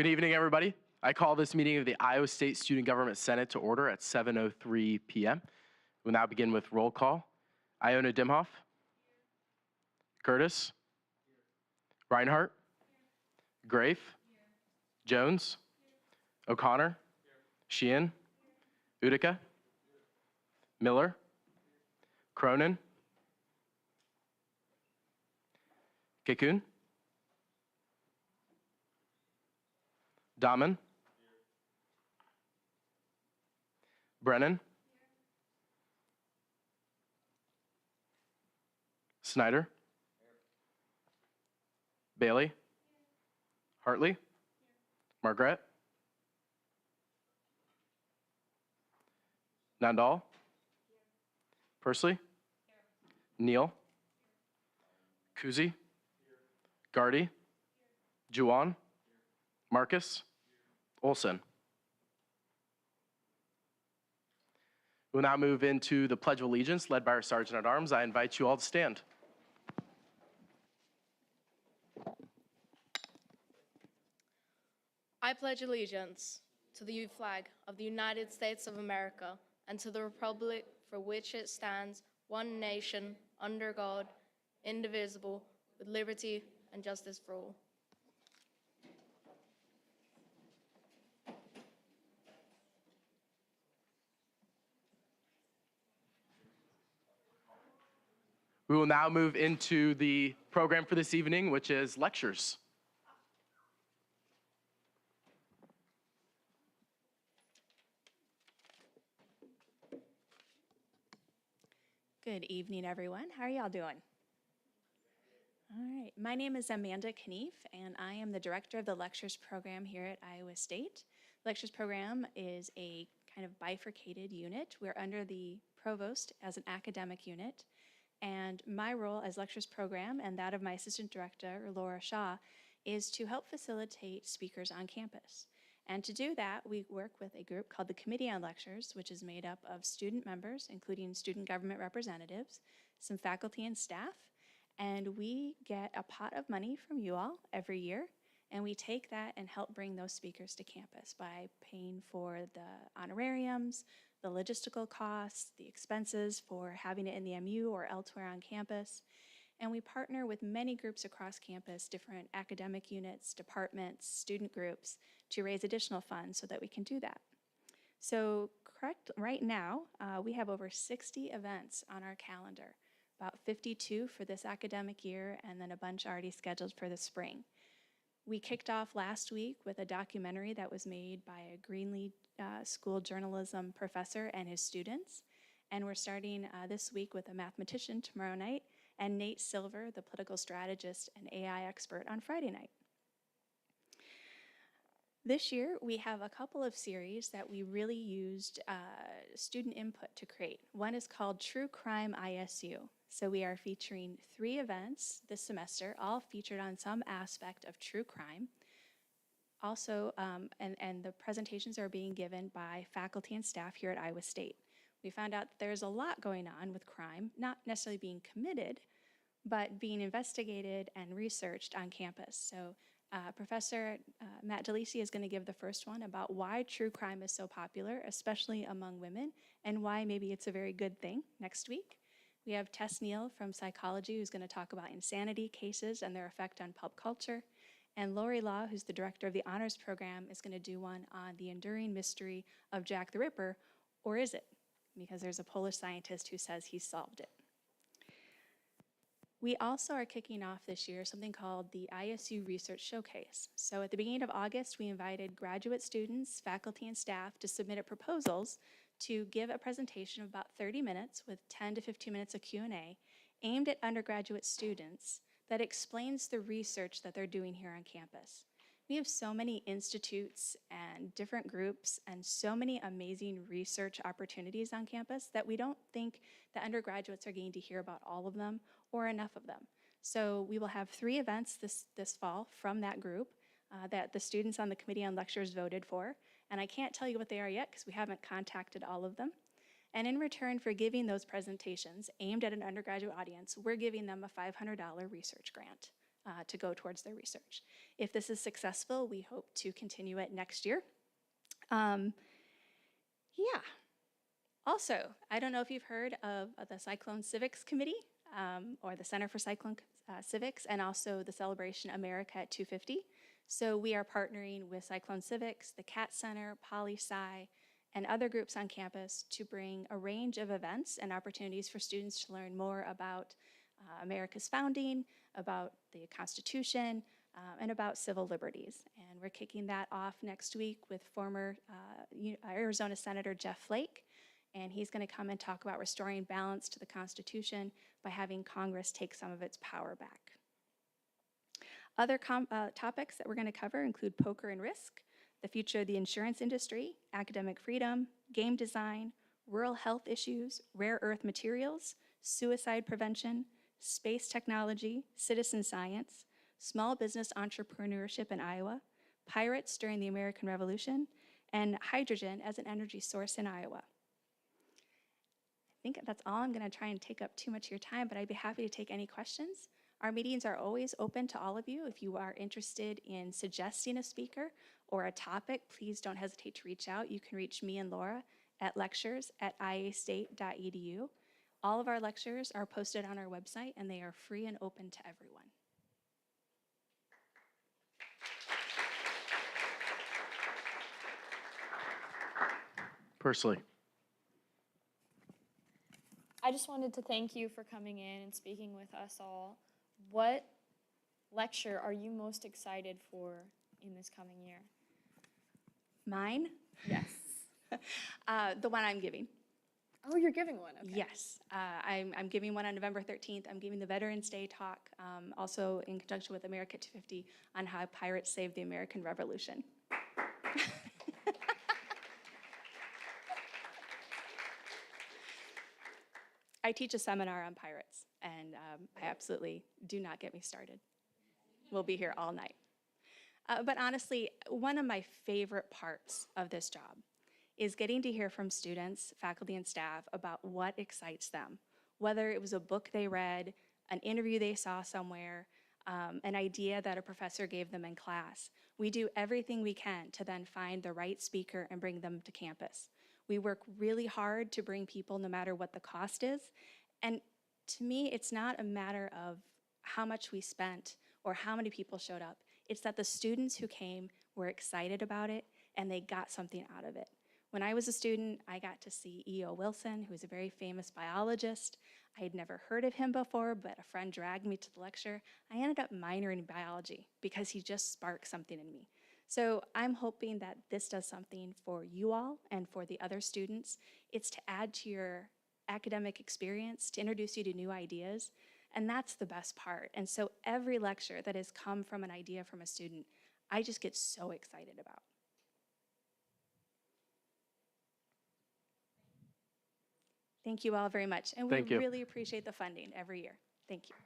Good evening, everybody. I call this meeting of the Iowa State Student Government Senate to order at 7:03 p.m. We'll now begin with roll call. Iona Dimhoff. Curtis. Reinhardt. Grafe. Jones. O'Connor. Sheehan. Utica. Miller. Cronin. Kikun. Dahmen. Brennan. Snyder. Bailey. Hartley. Margaret. Nandal. Persley. Neal. Kuzi. Gardy. Juwan. Marcus. Olson. We'll now move into the Pledge of Allegiance led by our Sergeant at Arms. I invite you all to stand. I pledge allegiance to the flag of the United States of America and to the republic for which it stands, one nation, under God, indivisible, with liberty and justice for all. We will now move into the program for this evening, which is lectures. Good evening, everyone. How are y'all doing? All right. My name is Amanda Knief, and I am the director of the lectures program here at Iowa State. Lectures program is a kind of bifurcated unit. We're under the provost as an academic unit, and my role as lectures program and that of my assistant director, Laura Shaw, is to help facilitate speakers on campus. And to do that, we work with a group called the Committee on Lectures, which is made up of student members, including student government representatives, some faculty and staff, and we get a pot of money from you all every year, and we take that and help bring those speakers to campus by paying for the honorariums, the logistical costs, the expenses for having it in the MU or elsewhere on campus. And we partner with many groups across campus, different academic units, departments, student groups, to raise additional funds so that we can do that. So right now, we have over 60 events on our calendar, about 52 for this academic year, and then a bunch already scheduled for the spring. We kicked off last week with a documentary that was made by a Greenlee School journalism professor and his students. And we're starting this week with a mathematician tomorrow night, and Nate Silver, the political strategist and AI expert, on Friday night. This year, we have a couple of series that we really used student input to create. One is called True Crime ISU. So we are featuring 3 events this semester, all featured on some aspect of true crime. Also, and the presentations are being given by faculty and staff here at Iowa State. We found out that there's a lot going on with crime, not necessarily being committed, but being investigated and researched on campus. So Professor Matt DeLisi is going to give the first one about why true crime is so popular, especially among women, and why maybe it's a very good thing next week. We have Tess Neal from psychology, who's going to talk about insanity cases and their effect on pop culture. And Lori Law, who's the director of the honors program, is going to do one on the enduring mystery of Jack the Ripper, or is it? Because there's a Polish scientist who says he solved it. We also are kicking off this year something called the ISU Research Showcase. So at the beginning of August, we invited graduate students, faculty, and staff to submit proposals to give a presentation of about 30 minutes with 10 to 15 minutes of Q&A aimed at undergraduate students that explains the research that they're doing here on campus. We have so many institutes and different groups and so many amazing research opportunities on campus that we don't think the undergraduates are getting to hear about all of them or enough of them. So we will have 3 events this fall from that group that the students on the Committee on Lectures voted for. And I can't tell you what they are yet because we haven't contacted all of them. And in return for giving those presentations aimed at an undergraduate audience, we're giving them a $500 research grant. to go towards their research. If this is successful, we hope to continue it next year. Yeah. Also, I don't know if you've heard of the Cyclone Civics Committee or the Center for Cyclone Civics, and also the Celebration America at 250. So we are partnering with Cyclone Civics, the CAT Center, Poli-Sci, and other groups on campus to bring a range of events and opportunities for students to learn more about America's founding, about the Constitution, and about civil liberties. And we're kicking that off next week with former Arizona Senator Jeff Flake, and he's going to come and talk about restoring balance to the Constitution by having Congress take some of its power back. Other topics that we're going to cover include poker and risk, the future of the insurance industry, academic freedom, game design, rural health issues, rare earth materials, suicide prevention, space technology, citizen science, small business entrepreneurship in Iowa, pirates during the American Revolution, and hydrogen as an energy source in Iowa. I think that's all. I'm going to try and take up too much of your time, but I'd be happy to take any questions. Our meetings are always open to all of you. If you are interested in suggesting a speaker or a topic, please don't hesitate to reach out. You can reach me and Laura at lectures@iastate.edu. All of our lectures are posted on our website, and they are free and open to everyone. Personally. I just wanted to thank you for coming in and speaking with us all. What lecture are you most excited for in this coming year? Mine? Yes. The one I'm giving. Oh, you're giving one. Okay. Yes, I'm giving one on November 13th. I'm giving the Veterans Day talk, also in conjunction with America 250, on how pirates saved the American Revolution. I teach a seminar on pirates, and I absolutely do not get me started. We'll be here all night. But honestly, one of my favorite parts of this job is getting to hear from students, faculty, and staff about what excites them, whether it was a book they read, an interview they saw somewhere, an idea that a professor gave them in class. We do everything we can to then find the right speaker and bring them to campus. We work really hard to bring people no matter what the cost is. And to me, it's not a matter of how much we spent or how many people showed up. It's that the students who came were excited about it and they got something out of it. When I was a student, I got to see E.O. Wilson, who is a very famous biologist. I had never heard of him before, but a friend dragged me to the lecture. I ended up minoring in biology because he just sparked something in me. So I'm hoping that this does something for you all and for the other students. It's to add to your academic experience, to introduce you to new ideas, and that's the best part. And so every lecture that has come from an idea from a student, I just get so excited about. Thank you all very much. And we really appreciate the funding every year. Thank you.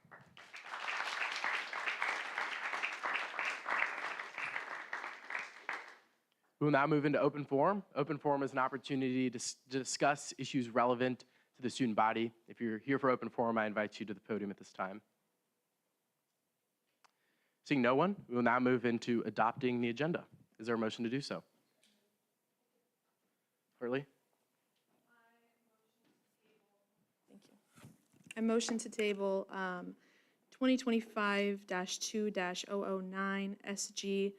We will now move into open forum. Open forum is an opportunity to discuss issues relevant to the student body. If you're here for open forum, I invite you to the podium at this time. Seeing no one, we will now move into adopting the agenda. Is there a motion to do so? Hurley? Thank you. I motion to table 2025-2-009 SG,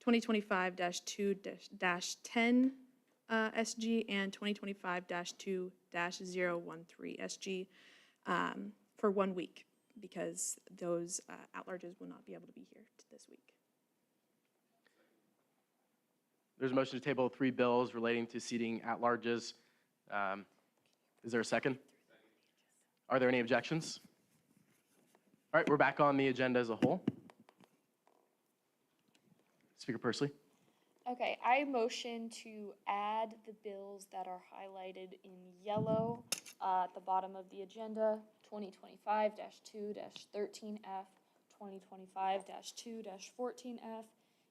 2025-2-10 SG, and 2025-2-013 SG for 1 week, because those at-larges will not be able to be here this week. There's a motion to table 3 bills relating to seating at-larges. Is there a second? Are there any objections? All right, we're back on the agenda as a whole. Speaker Persley. Okay, I motion to add the bills that are highlighted in yellow at the bottom of the agenda: 2025-2-13F, 2025-2-14F,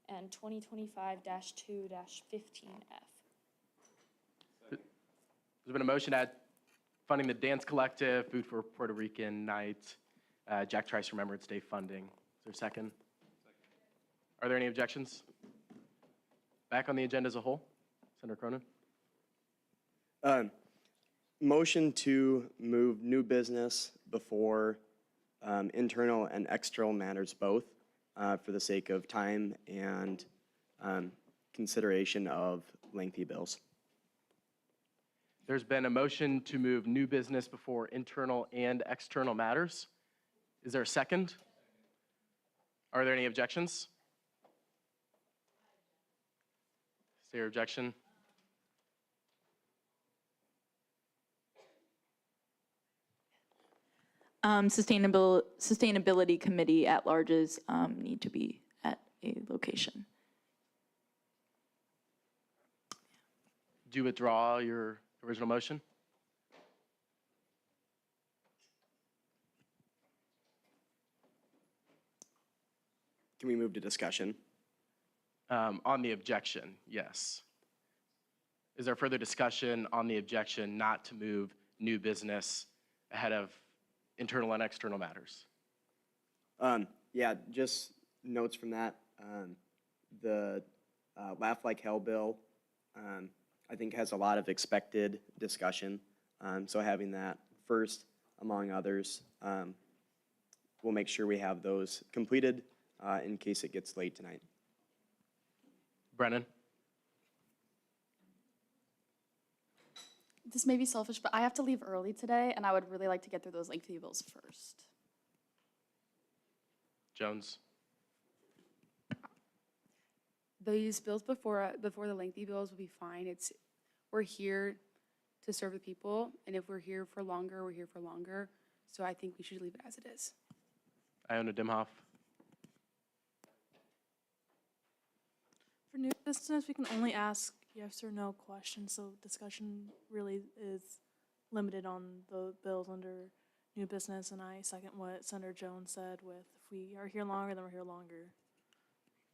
and 2025-2-15F. There's been a motion to add funding the Dance Collective, Food for Puerto Rican Night, Jack Trice Remembrance Day funding. Is there a second? Are there any objections? Back on the agenda as a whole? Senator Cronin? Motion to move new business before internal and external matters both for the sake of time and consideration of lengthy bills. There's been a motion to move new business before internal and external matters. Is there a second? Are there any objections? Is there objection? Sustainability committee at larges need to be at a location. Do you withdraw your original motion? Can we move to discussion? On the objection, yes. Is there further discussion on the objection not to move new business ahead of internal and external matters? Yeah, just notes from that. The Laugh Like Hell bill, I think has a lot of expected discussion. So having that first among others, we'll make sure we have those completed in case it gets late tonight. Brennan? This may be selfish, but I have to leave early today, and I would really like to get through those lengthy bills first. Jones? These bills before the lengthy bills will be fine. We're here to serve the people, and if we're here for longer, we're here for longer. So I think we should leave it as it is. Iona Dimhoff? For new business, we can only ask yes or no questions, so discussion really is limited on the bills under new business, and I second what Senator Jones said with if we are here longer, then we're here longer.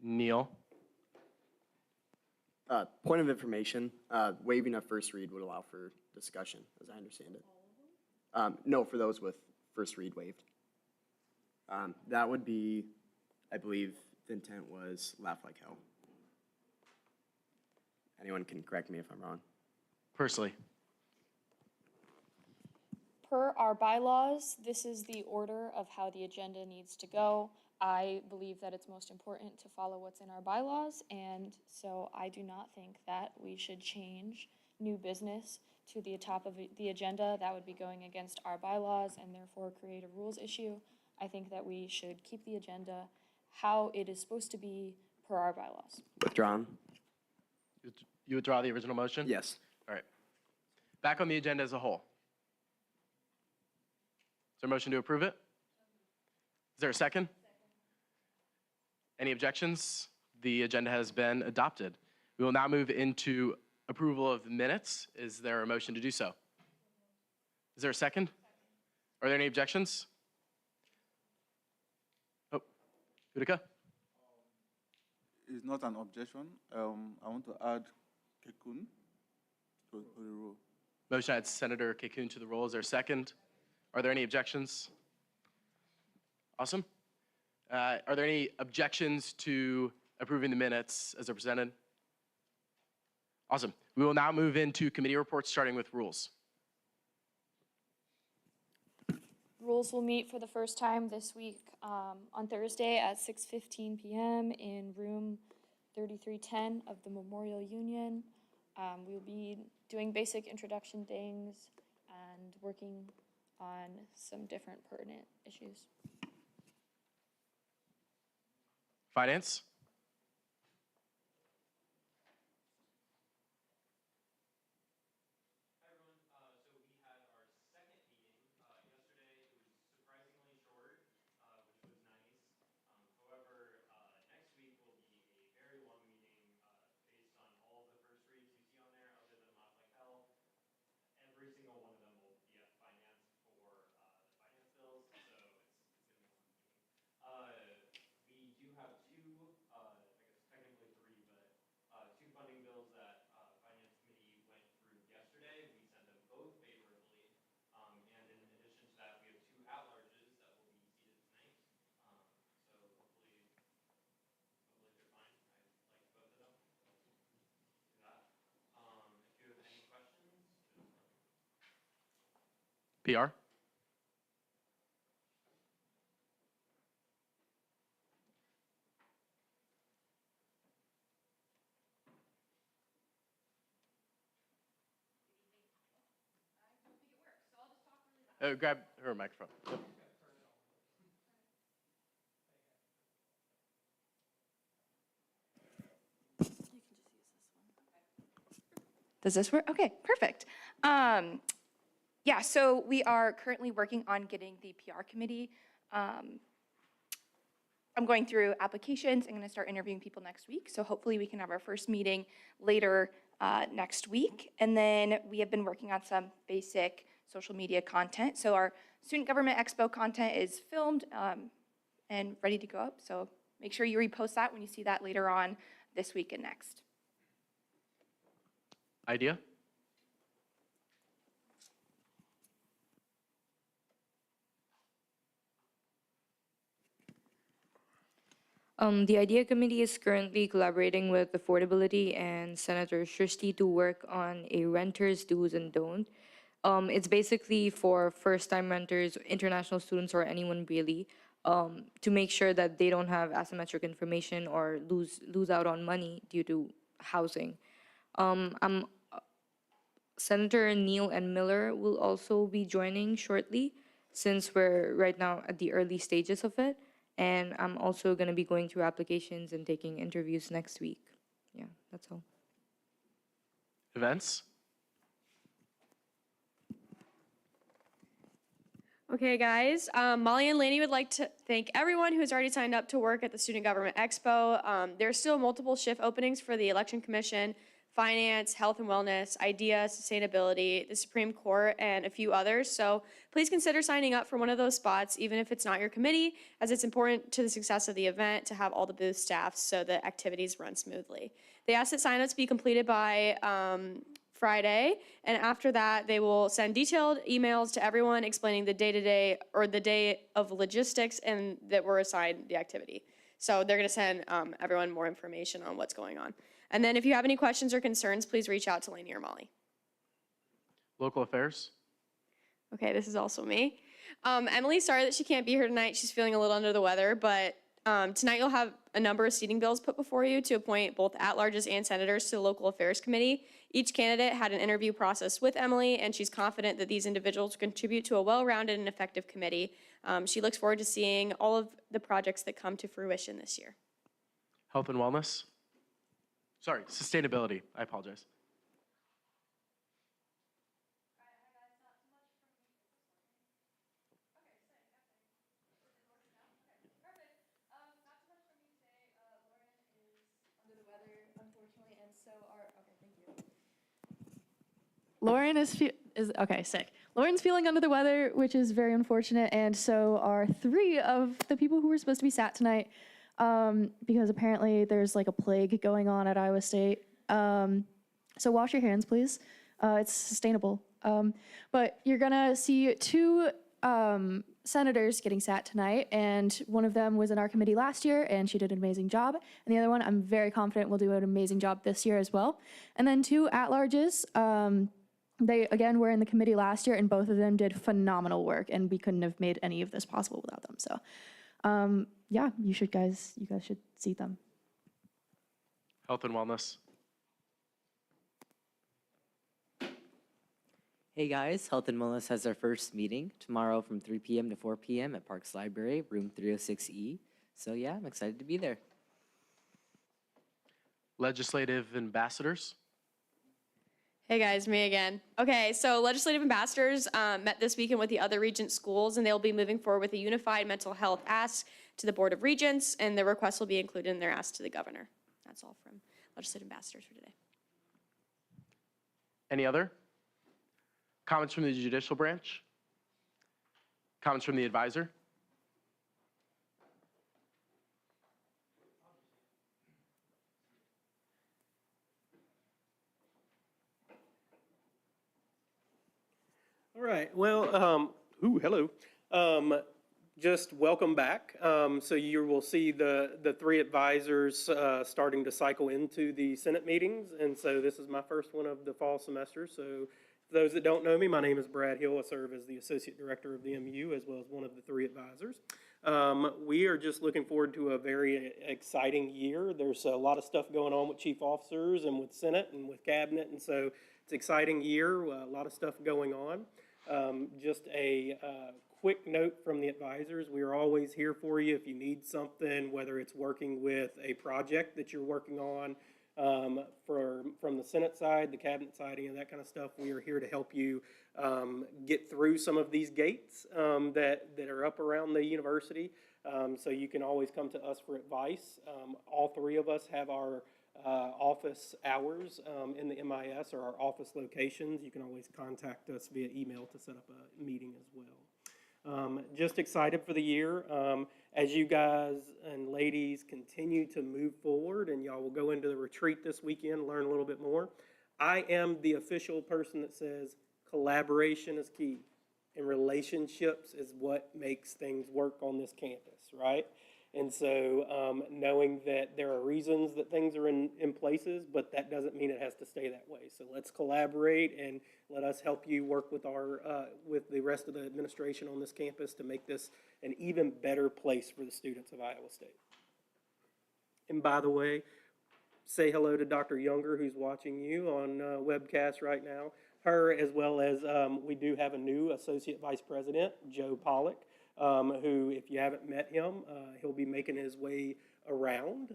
Neil? Point of information, waiving a first read would allow for discussion, as I understand it. No, for those with first read waived. That would be, I believe, the intent was Laugh Like Hell. Anyone can correct me if I'm wrong. Persley? Per our bylaws, this is the order of how the agenda needs to go. I believe that it's most important to follow what's in our bylaws, and so I do not think that we should change new business to the top of the agenda. That would be going against our bylaws and therefore create a rules issue. I think that we should keep the agenda how it is supposed to be per our bylaws. Withdrawn? You withdraw the original motion? Yes. All right. Back on the agenda as a whole. Is there a motion to approve it? Is there a second? Any objections? The agenda has been adopted. We will now move into approval of the minutes. Is there a motion to do so? Is there a second? Are there any objections? Oh, Utica? It's not an objection. I want to add Kekun to the rule. Motion to add Senator Kekun to the roll. Is there a second? Are there any objections? Awesome. Are there any objections to approving the minutes as they're presented? Awesome. We will now move into committee reports, starting with rules. Rules will meet for the first time this week on Thursday at 6:15 p.m. in room 3310 of the Memorial Union. We'll be doing basic introduction things and working on some different pertinent issues. Finance? PR? Grab her microphone. Yep. Does this work? Okay, perfect. Yeah, so we are currently working on getting the PR committee. I'm going through applications. I'm going to start interviewing people next week. So hopefully we can have our first meeting later next week. And then we have been working on some basic social media content. So our Student Government Expo content is filmed and ready to go up. So make sure you repost that when you see that later on this week and next. Idea? The IDEA Committee is currently collaborating with Affordability and Senator Shristi to work on a renter's do's and don't. It's basically for first-time renters, international students, or anyone really, to make sure that they don't have asymmetric information or lose out on money due to housing. Senator Neal and Miller will also be joining shortly, since we're right now at the early stages of it. And I'm also going to be going through applications and taking interviews next week. Yeah, that's all. Events? Okay, guys. Molly and Laney would like to thank everyone who has already signed up to work at the Student Government Expo. There are still multiple shift openings for the Election Commission, Finance, Health and Wellness, IDEA, Sustainability, the Supreme Court, and a few others. So please consider signing up for one of those spots, even if it's not your committee, as it's important to the success of the event to have all the booth staff so the activities run smoothly. They ask that signups be completed by Friday, and after that, they will send detailed emails to everyone explaining the day-to-day or the day of logistics and that were assigned the activity. So they're going to send everyone more information on what's going on. And then if you have any questions or concerns, please reach out to Lainey or Molly. Local affairs? Okay, this is also me. Emily, sorry that she can't be here tonight. She's feeling a little under the weather, but tonight you'll have a number of seating bills put before you to appoint both at-larges and senators to the Local Affairs Committee. Each candidate had an interview process with Emily, and she's confident that these individuals contribute to a well-rounded and effective committee. She looks forward to seeing all of the projects that come to fruition this year. Health and wellness? Sorry, sustainability. I apologize. Lauren is okay, sick. Lauren's feeling under the weather, which is very unfortunate, and so are 3 of the people who were supposed to be sat tonight, because apparently there's like a plague going on at Iowa State. So wash your hands, please. It's sustainable. But you're gonna see 2 senators getting sat tonight, and one of them was in our committee last year, and she did an amazing job. And the other one, I'm very confident will do an amazing job this year as well. And then 2 at-larges. They, again, were in the committee last year, and both of them did phenomenal work, and we couldn't have made any of this possible without them. So, yeah, you guys should see them. Health and wellness? Hey guys, Health and Wellness has their first meeting tomorrow from 3 p.m. to 4 p.m. at Parks Library, room 306E. So yeah, I'm excited to be there. Legislative ambassadors? Hey guys, me again. Okay, so legislative ambassadors met this weekend with the other regent schools, and they'll be moving forward with a unified mental health ask to the Board of Regents, and the request will be included in their ask to the governor. That's all from legislative ambassadors for today. Any other? Comments from the judicial branch? Comments from the advisor? All right, well, hello. Just welcome back. So you will see the 3 advisors starting to cycle into the Senate meetings. And so this is my first one of the fall semester. So For those that don't know me, my name is Brad Hill. I serve as the Associate Director of the MU as well as one of the 3 advisors. We are just looking forward to a very exciting year. There's a lot of stuff going on with chief officers and with Senate and with Cabinet, and so it's an exciting year, a lot of stuff going on. Just a quick note from the advisors, we are always here for you if you need something, whether it's working with a project that you're working on, from the Senate side, the Cabinet side, and that kind of stuff. We are here to help you get through some of these gates that are up around the university. So you can always come to us for advice. All 3 of us have our office hours in the MIS, or our office locations. You can always contact us via email to set up a meeting as well. Just excited for the year. As you guys and ladies continue to move forward, and y'all will go into the retreat this weekend, learn a little bit more. I am the official person that says collaboration is key, and relationships is what makes things work on this campus, right? And so knowing that there are reasons that things are in places, but that doesn't mean it has to stay that way. So let's collaborate and let us help you work with with the rest of the administration on this campus to make this an even better place for the students of Iowa State. And by the way, say hello to Dr. Younger, who's watching you on webcast right now. Her, as well as we do have a new Associate Vice President, Joe Pollock, who, if you haven't met him, he'll be making his way around,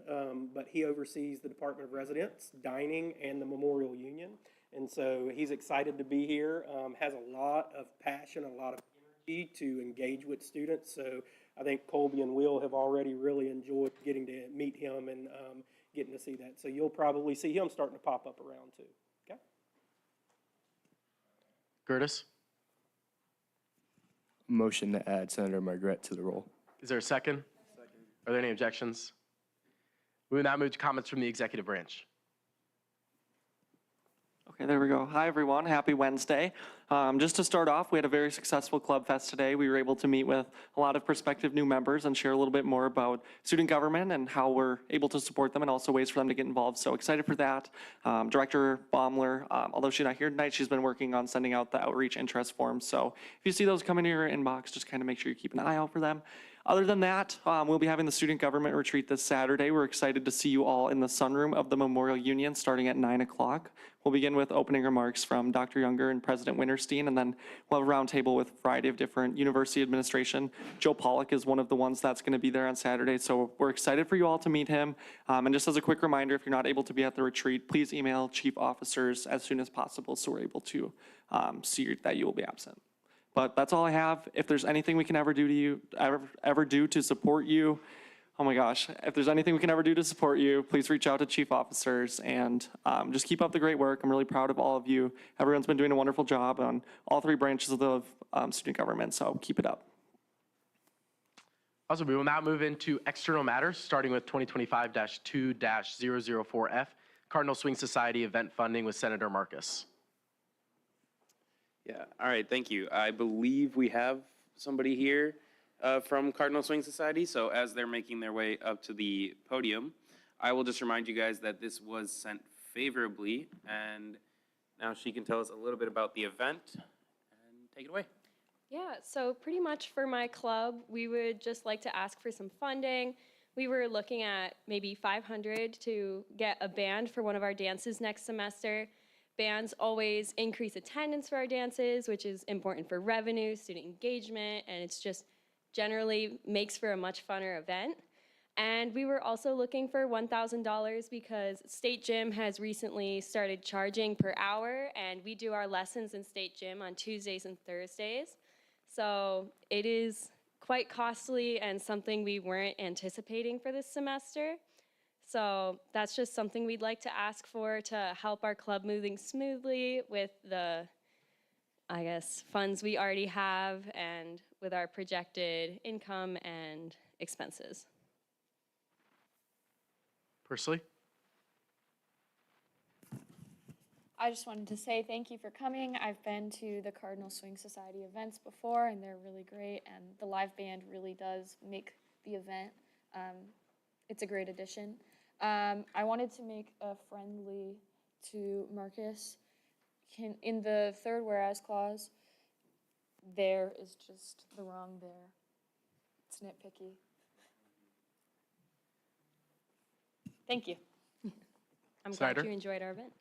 but he oversees the Department of Residence, Dining, and the Memorial Union. And so he's excited to be here, has a lot of passion, a lot of energy to engage with students. So I think Colby and Will have already really enjoyed getting to meet him and getting to see that. So you'll probably see him starting to pop up around too. Okay? Curtis, Motion to add Senator Margret to the roll. is there a second? Second. Are there any objections? We will now move to comments from the executive branch. Okay, there we go. Hi, everyone. Happy Wednesday. Just to start off, we had a very successful Club Fest today. We were able to meet with a lot of prospective new members and share a little bit more about student government and how we're able to support them, and also ways for them to get involved. So excited for that. Director Baumler, although she's not here tonight, she's been working on sending out the outreach interest forms. So if you see those come in your inbox, just kind of make sure you keep an eye out for them. Other than that, we'll be having the student government retreat this Saturday. We're excited to see you all in the sunroom of the Memorial Union starting at 9 o'clock. We'll begin with opening remarks from Dr. Younger and President Winterstein, and then we'll have a roundtable with a variety of different university administration. Joe Pollock is one of the ones that's going to be there on Saturday, so we're excited for you all to meet him. And just as a quick reminder, if you're not able to be at the retreat, please email chief officers as soon as possible so we're able to see that you will be absent. But that's all I have. If there's anything we can ever do to you, ever do to support you, oh my gosh, if there's anything we can ever do to support you, please reach out to chief officers and just keep up the great work. I'm really proud of all of you. Everyone's been doing a wonderful job on all 3 branches of the student government, so keep it up. Also, we will now move into external matters, starting with 2025-2-004F, Cardinal Swing Society event funding with Senator Marcus. Yeah, all right, thank you. I believe we have somebody here from Cardinal Swing Society, so as they're making their way up to the podium, I will just remind you guys that this was sent favorably, and now she can tell us a little bit about the event, and take it away. Yeah, so pretty much for my club, we would just like to ask for some funding. We were looking at maybe $500 to get a band for one of our dances next semester. Bands always increase attendance for our dances, which is important for revenue, student engagement, and it's just generally makes for a much funner event. And we were also looking for $1,000 because State Gym has recently started charging per hour, and we do our lessons in State Gym on Tuesdays and Thursdays. So it is quite costly and something we weren't anticipating for this semester. So that's just something we'd like to ask for to help our club moving smoothly with the, I guess, funds we already have and with our projected income and expenses. Pursley? I just wanted to say thank you for coming. I've been to the Cardinal Swing Society events before, and they're really great, and the live band really does make the event. It's a great addition. I wanted to make a friendly to Marcus. in the third whereas clause, there is just the wrong there. It's nitpicky. Thank you. I'm Snyder? glad you enjoyed our event.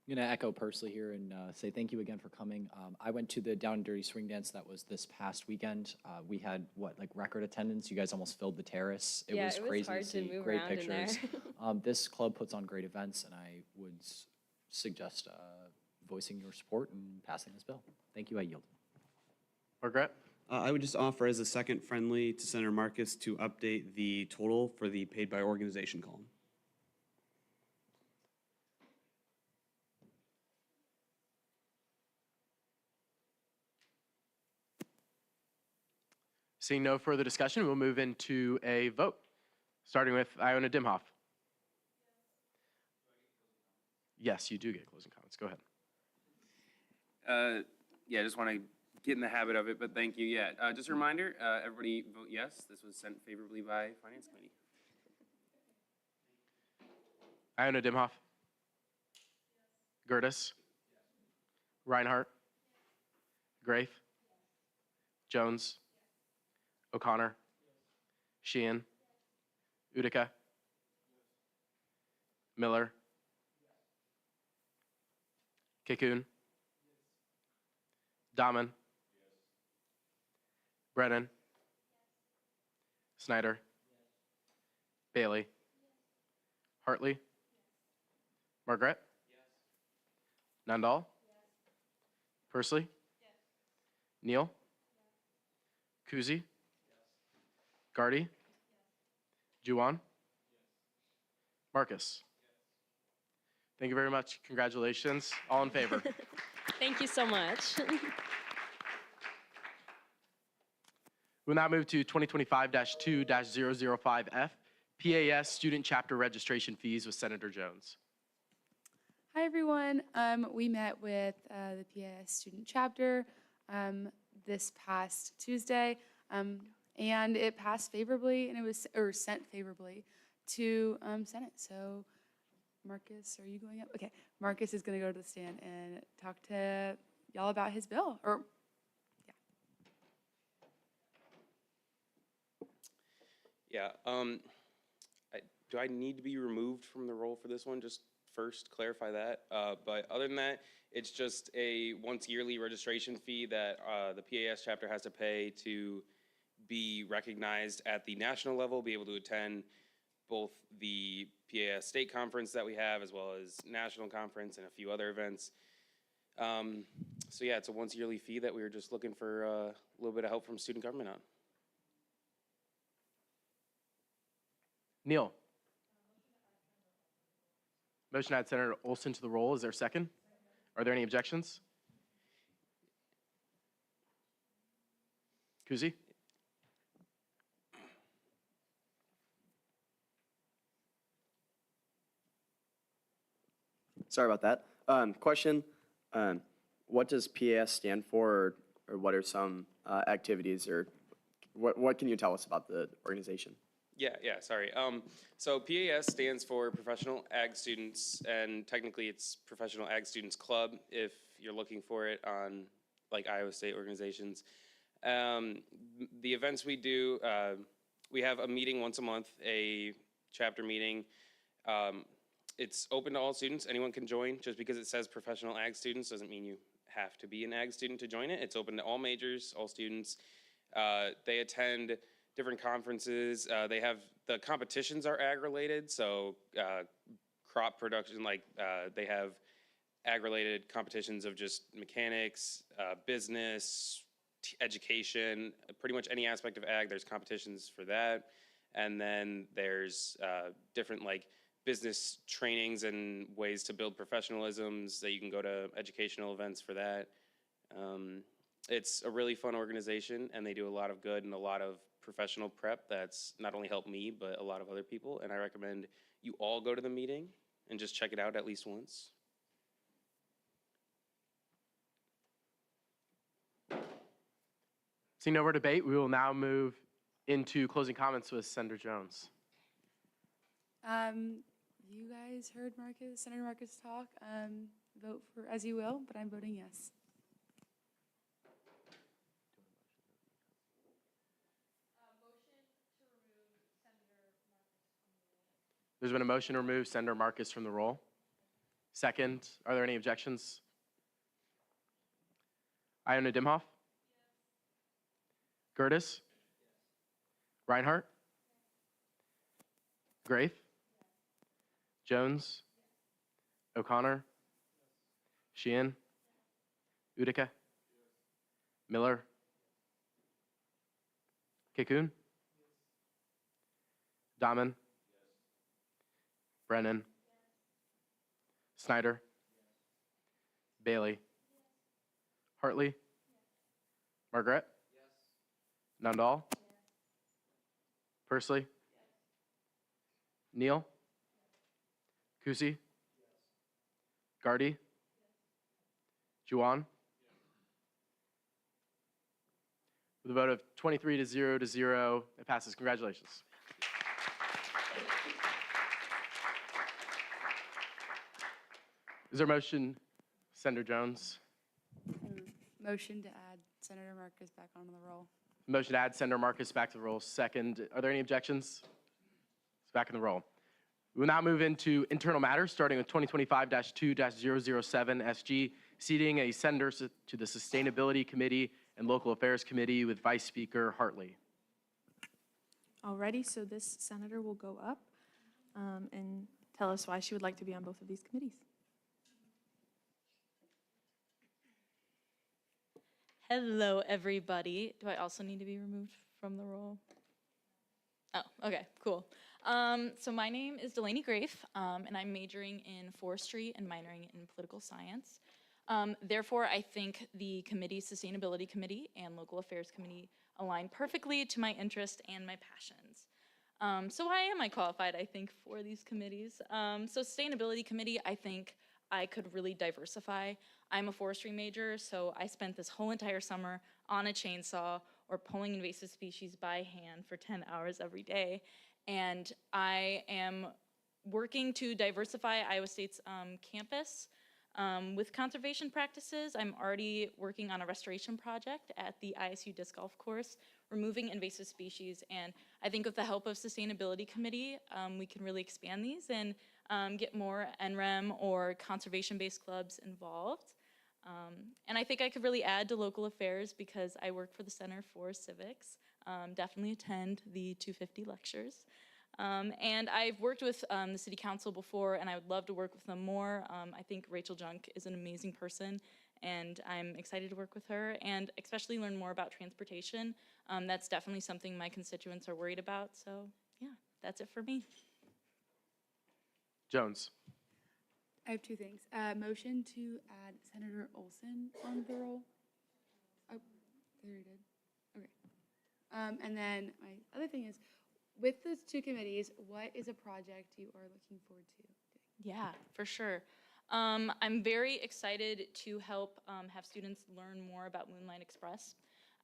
I'm going to echo Pursley here and say thank you again for coming. I went to the Down and Dirty Swing Dance that was this past weekend. We had, record attendance? You guys almost filled the terrace. It was crazy hard to to see. move Great around in there. pictures. This club puts on great events, and I would suggest voicing your support and passing this bill. Thank you. I yield. Margaret? I would just offer as a second friendly to Senator Marcus to update the total for the paid by organization column. Seeing no further discussion, we'll move into a vote, starting with Iona Dimhoff. Yes, you do get closing comments. Go ahead. Yeah, I just want to get in the habit of it, but thank you. Yeah, just a reminder, everybody vote yes. This was sent favorably by Finance Committee. Iona Dimhoff. Gertis. Reinhardt. Grafe. Jones. O'Connor. Sheehan. Utica. Miller. Kikun. Dahmen. Brennan. Snyder. Bailey. Hartley. Margaret. Nandal. Pursley. Neal. Kuzi. Gardy. Juwan. Marcus. Thank you very much. Congratulations. All in favor. Thank you so much. We'll now move to 2025-2-005F, PAS Student Chapter Registration Fees with Senator Jones. Hi, everyone. We met with the PIS student chapter this past Tuesday, and it passed favorably, and it was sent favorably to Senate. So, Marcus, are you going up? Okay, Marcus is going to go to the stand and talk to y'all about his bill. Yeah. Do I need to be removed from the role for this one? Just first clarify that. But other than that, it's just a once yearly registration fee that the PAS chapter has to pay to be recognized at the national level, be able to attend both the PAS state conference that we have, as well as national conference and a few other events. So yeah, it's a once yearly fee that we were just looking for a little bit of help from student government on. Neal. Motion to add Senator Olson to the roll. Is there a second? Are there any objections? Kuzi? Sorry about that. Question, what does PAS stand for, or what are some activities, or what can you tell us about the organization? Yeah, sorry. So PAS stands for Professional Ag Students, and technically it's Professional Ag Students Club if you're looking for it on like Iowa State organizations. The events we do, we have a meeting once a month, a chapter meeting. It's open to all students. Anyone can join. Just because it says Professional Ag Students doesn't mean you have to be an ag student to join it. It's open to all majors, all students. They attend different conferences. They have, the competitions are ag related, so crop production, they have ag related competitions of just mechanics, business, education, pretty much any aspect of ag, there's competitions for that. And then there's different business trainings and ways to build professionalisms that you can go to educational events for that. It's a really fun organization, and they do a lot of good and a lot of professional prep that's not only helped me, but a lot of other people. And I recommend you all go to the meeting and just check it out at least once. Seeing no more debate, we will now move into closing comments with Senator Jones. you guys heard Senator Marcus talk, vote for as you will, but I'm voting yes. There's been a motion to remove Senator Marcus from the roll. Second, are there any objections? Iona Dimhoff? Gertis? Reinhardt? Grafe? Jones? O'Connor? Sheehan? Utica? Miller? Kikun? Dahmen? Brennan? Snyder? Bailey? Hartley? Margaret? Nundall? Pursley? Neal? Kusi? Gardy? Juwan? With a vote of 23 to 0, it passes. Congratulations. Is there a motion, Senator Jones? Motion to add Senator Marcus back onto the roll. Motion to add Senator Marcus back to the roll. Second, are there any objections? It's back in the roll. We will now move into internal matters, starting with 2025-2-007 SG, seating a senator to the Sustainability Committee and Local Affairs Committee with Vice Speaker Hartley. Alrighty, so this senator will go up and tell us why she would like to be on both of these committees. Hello, everybody. Do I also need to be removed from the roll? Oh, okay, cool. So my name is Delaney Grafe, and I'm majoring in forestry and minoring in political science. Therefore, I think the committee, Sustainability Committee and Local Affairs Committee align perfectly to my interest and my passions. So why am I qualified, I think, for these committees? So Sustainability Committee, I think I could really diversify. I'm a forestry major, so I spent this whole entire summer on a chainsaw or pulling invasive species by hand for 10 hours every day. And I am working to diversify Iowa State's campus with conservation practices. I'm already working on a restoration project at the ISU disc golf course, removing invasive species. And I think with the help of Sustainability Committee, we can really expand these and get more NREM or conservation-based clubs involved. And I think I could really add to local affairs because I work for the Center for Civics. Definitely attend the 250 lectures. And I've worked with the City Council before, and I would love to work with them more. I think Rachel Junk is an amazing person, and I'm excited to work with her, and especially learn more about transportation. That's definitely something my constituents are worried about. So yeah, that's it for me. Jones. I have two things. Motion to add Senator Olson on the roll. Oh, there he did. Okay. And then my other thing is, with those two committees, what is a project you are looking forward to doing? Yeah, for sure. I'm very excited to help have students learn more about Moonlight Express.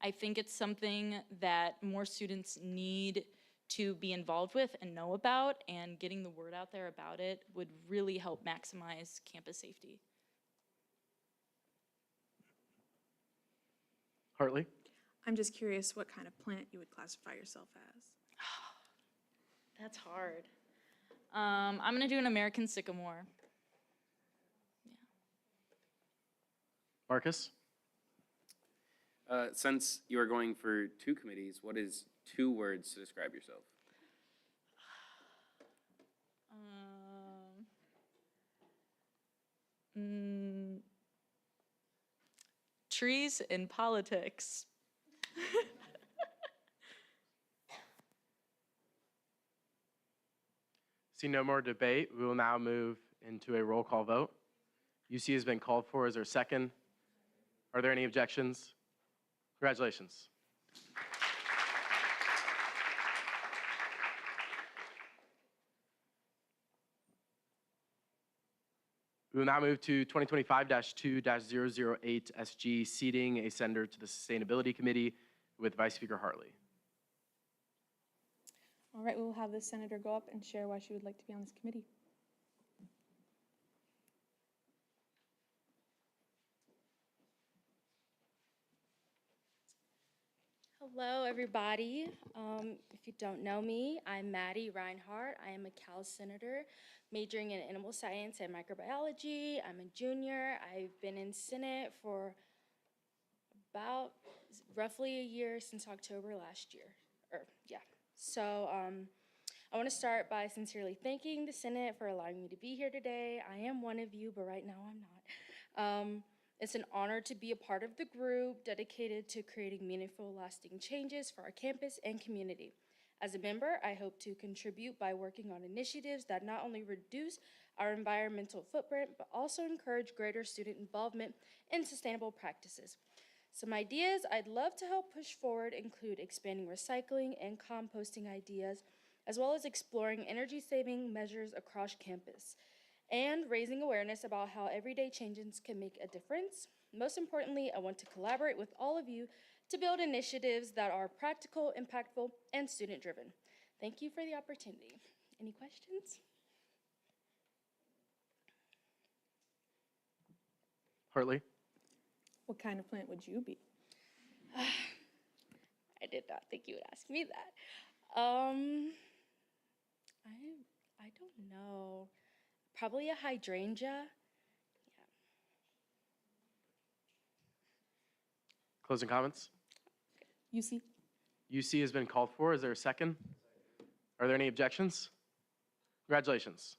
I think it's something that more students need to be involved with and know about, and getting the word out there about it would really help maximize campus safety. Hartley? I'm just curious what kind of plant you would classify yourself as. That's hard. I'm gonna do an American sycamore. Marcus? Since you are going for two committees, what is 2 words to describe yourself? Trees in politics. See no more debate. We will now move into a roll call vote. UC has been called for. Is there a second? Are there any objections? Congratulations. We will now move to 2025-2-008 SG, seating a senator to the Sustainability Committee with Vice Speaker Hartley. All right, we will have this senator go up and share why she would like to be on this committee. Hello, everybody. If you don't know me, I'm Maddie Reinhardt. I am a Cal Senator majoring in animal science and microbiology. I'm a junior. I've been in Senate for about roughly a year, since October last year. So I want to start by sincerely thanking the Senate for allowing me to be here today. I am one of you, but right now I'm not. It's an honor to be a part of the group dedicated to creating meaningful, lasting changes for our campus and community. As a member, I hope to contribute by working on initiatives that not only reduce our environmental footprint, but also encourage greater student involvement in sustainable practices. Some ideas I'd love to help push forward include expanding recycling and composting ideas, as well as exploring energy-saving measures across campus, and raising awareness about how everyday changes can make a difference. Most importantly, I want to collaborate with all of you to build initiatives that are practical, impactful, and student-driven. Thank you for the opportunity. Any questions? Hartley? What kind of plant would you be? I did not think you would ask me that. I don't know. Probably a hydrangea. Closing comments? UC? UC has been called for. Is there a second? Are there any objections? Congratulations.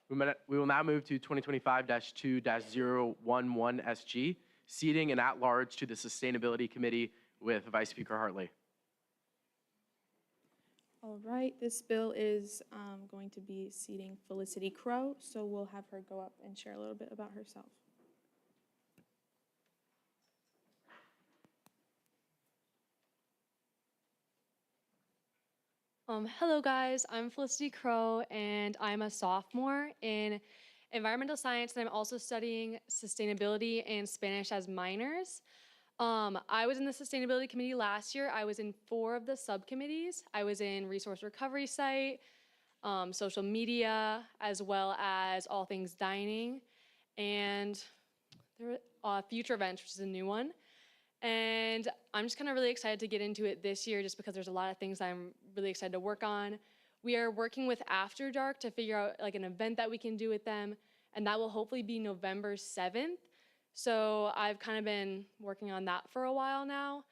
We will now move to 2025-2-011 SG, seating and at-large to the Sustainability Committee with Vice Speaker Hartley. All right, this bill is going to be seating Felicity Crow, so we'll have her go up and share a little bit about herself. Hello guys, I'm Felicity Crow and I'm a sophomore in environmental science and I'm also studying sustainability and Spanish as minors. I was in the sustainability committee last year. I was in 4 of the subcommittees. I was in resource recovery site, social media, as well as all things dining, and future events, which is a new one. And I'm just kind of really excited to get into it this year just because there's a lot of things I'm really excited to work on. We are working with After Dark to figure out like an event that we can do with them, and that will hopefully be November 7th. So I've kind of been working on that for a while now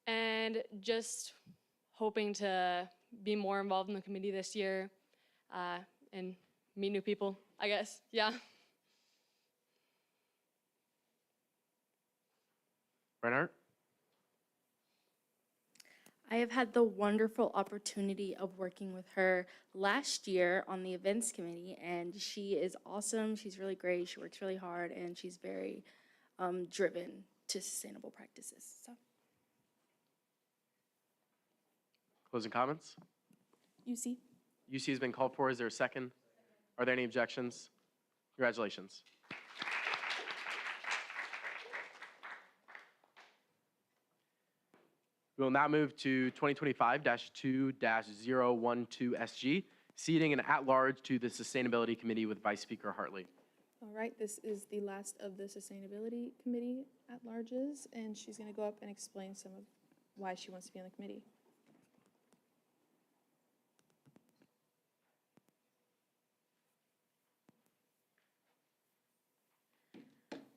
and just hoping to be more involved in the committee this year and meet new people, I guess. Yeah. Reinhardt? I have had the wonderful opportunity of working with her last year on the events committee, and she is awesome. She's really great. She works really hard, and she's very driven to sustainable practices. So. Closing comments? UC? UC has been called for. Is there a second? Are there any objections? Congratulations. We will now move to 2025-2-012 SG, seating and at-large to the Sustainability Committee with Vice Speaker Hartley. All right, this is the last of the Sustainability Committee at-larges, and she's going to go up and explain some of why she wants to be on the committee.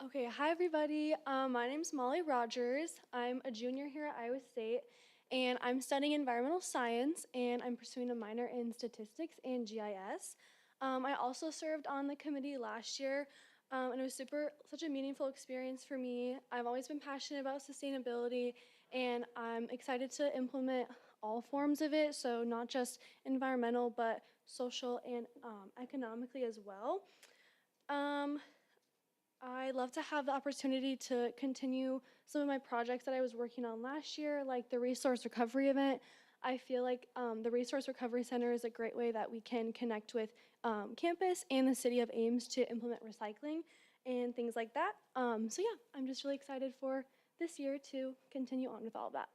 Okay, hi everybody. My name's Molly Rogers. I'm a junior here at Iowa State, and I'm studying environmental science, and I'm pursuing a minor in statistics and GIS. I also served on the committee last year, and it was such a meaningful experience for me. I've always been passionate about sustainability, and I'm excited to implement all forms of it, so not just environmental, but social and economically as well. I love to have the opportunity to continue some of my projects that I was working on last year, like the resource recovery event. I feel like the Resource Recovery Center is a great way that we can connect with campus and the city of Ames to implement recycling and things like that. So yeah, I'm just really excited for this year to continue on with all of that.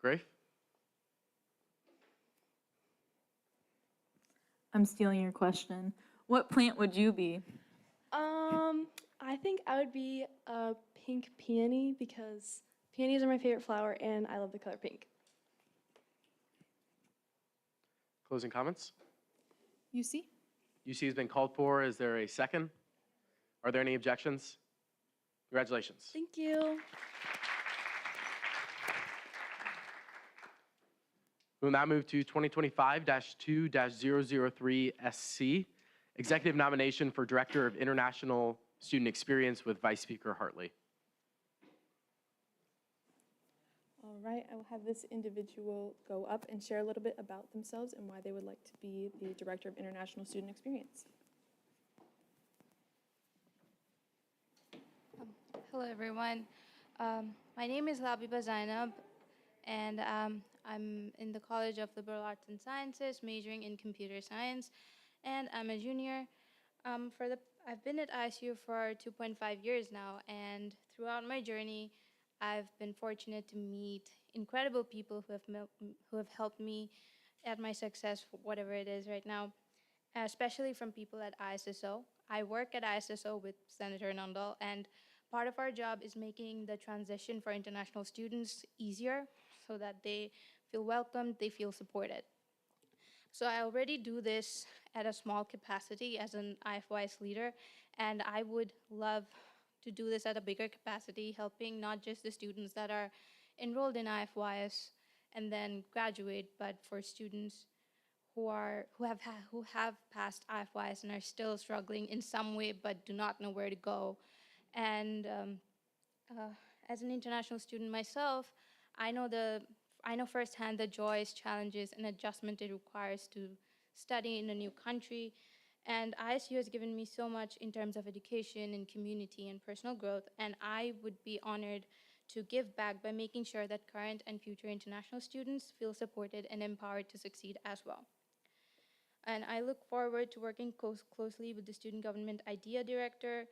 Grafe? I'm stealing your question. What plant would you be? I think I would be a pink peony because peonies are my favorite flower and I love the color pink. Closing comments? UC? UC has been called for. Is there a second? Are there any objections? Congratulations. Thank you. We'll now move to 2025-2-003 SC, executive nomination for Director of International Student Experience with Vice Speaker Hartley. All right, I will have this individual go up and share a little bit about themselves and why they would like to be the Director of International Student Experience. Hello, everyone. My name is Labiba Zainab, and I'm in the College of Liberal Arts and Sciences, majoring in computer science, and I'm a junior. I've been at ISU for 2.5 years now, and throughout my journey, I've been fortunate to meet incredible people who have helped me at my success, whatever it is right now, especially from people at ISSO. I work at ISSO with Senator Nandal, and part of our job is making the transition for international students easier so that they feel welcomed, they feel supported. So I already do this at a small capacity as an IFYS leader, and I would love to do this at a bigger capacity, helping not just the students that are enrolled in IFYS and then graduate, but for students who have passed IFYS and are still struggling in some way but do not know where to go. And as an international student myself, I know firsthand the joys, challenges, and adjustment it requires to study in a new country. And ISU has given me so much in terms of education and community and personal growth, and I would be honored to give back by making sure that current and future international students feel supported and empowered to succeed as well. And I look forward to working closely with the Student Government IDEA Director,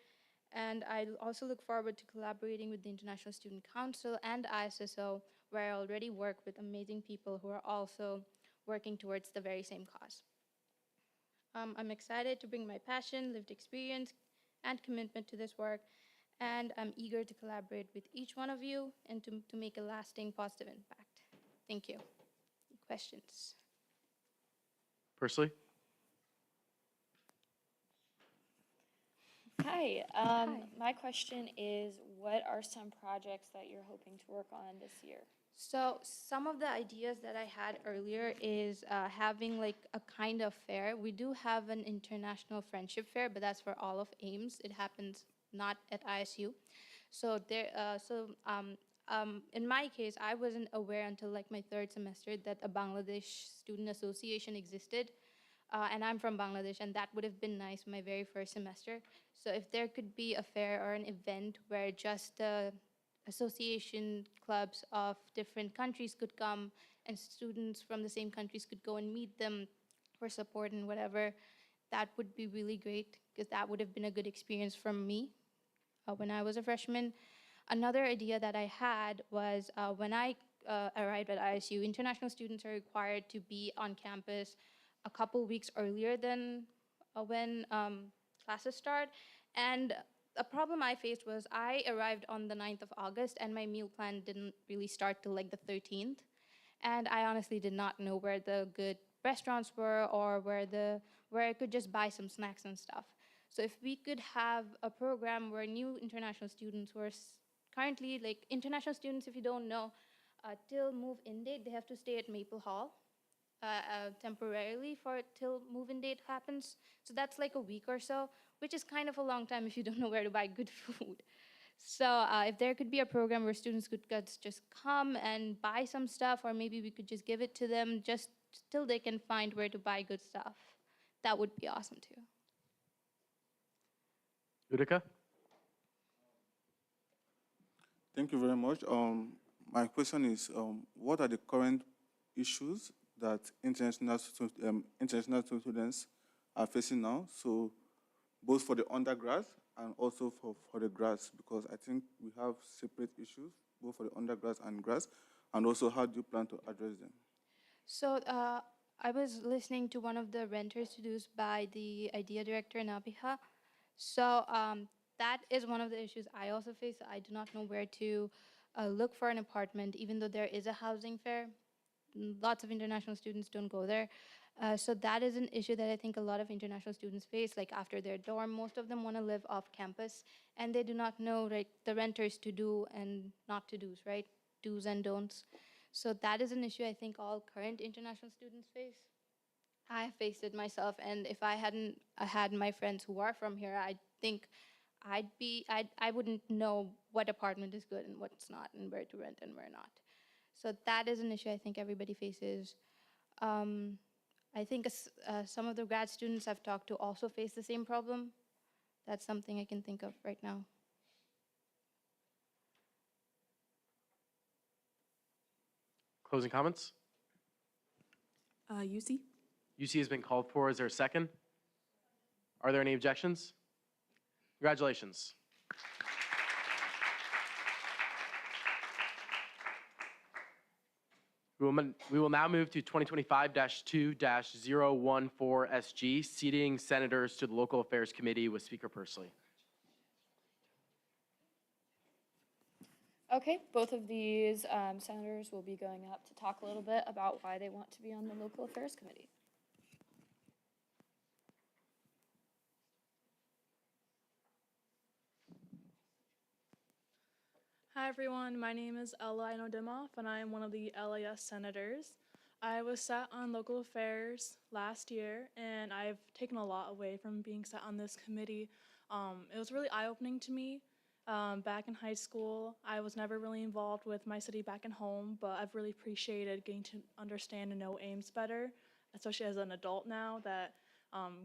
and I also look forward to collaborating with the International Student Council and ISSO, where I already work with amazing people who are also working towards the very same cause. I'm excited to bring my passion, lived experience, and commitment to this work, and I'm eager to collaborate with each one of you and to make a lasting positive impact. Thank you. Questions? Persley? Hi. My question is, what are some projects that you're hoping to work on this year? So some of the ideas that I had earlier is having like a kind of fair. We do have an international friendship fair, but that's for all of Ames. It happens not at ISU. So in my case, I wasn't aware until like my third semester that a Bangladesh Student Association existed. And I'm from Bangladesh, and that would have been nice my very first semester. So if there could be a fair or an event where just association clubs of different countries could come and students from the same countries could go and meet them for support and whatever, that would be really great because that would have been a good experience for me when I was a freshman. Another idea that I had was when I arrived at ISU, international students are required to be on campus a couple weeks earlier than when classes start. And a problem I faced was I arrived on the 9th of August and my meal plan didn't really start till like the 13th. And I honestly did not know where the good restaurants were or where I could just buy some snacks and stuff. So if we could have a program where new international students who are currently, like international students, if you don't know, till move-in date, they have to stay at Maple Hall temporarily till move-in date happens. So that's like a week or so, which is kind of a long time if you don't know where to buy good food. So if there could be a program where students could just come and buy some stuff, or maybe we could just give it to them just till they can find where to buy good stuff, that would be awesome too. Utica? Thank you very much. My question is, what are the current issues that international students are facing now? So both for the undergrads and also for the grads, because I think we have separate issues, both for the undergrads and grads, and also how do you plan to address them? So I was listening to one of the renters to-dos by the IDEA director, Nabiha. So that is one of the issues I also face. I do not know where to look for an apartment, even though there is a housing fair. Lots of international students don't go there. So that is an issue that I think a lot of international students face. Like after their dorm, most of them want to live off campus, and they do not know the renters to do and not to do's, right? Do's and don'ts. So that is an issue I think all current international students face. I have faced it myself, and if I hadn't had my friends who are from here, I think I wouldn't know what apartment is good and what's not, and where to rent and where not. So that is an issue I think everybody faces. I think some of the grad students I've talked to also face the same problem. That's something I can think of right now. Closing comments? UC? UC has been called for. Is there a second? Are there any objections? Congratulations. We will now move to 2025-2-014 SG, seating senators to the Local Affairs Committee with Speaker Pursley. Okay, both of these senators will be going up to talk a little bit about why they want to be on the Local Affairs Committee. Hi everyone, my name is Ella Inodimoff and I am one of the LAS senators. I was sat on local affairs last year and I've taken a lot away from being sat on this committee. It was really eye-opening to me. Back in high school, I was never really involved with my city back in home, but I've really appreciated getting to understand and know Ames better, especially as an adult now that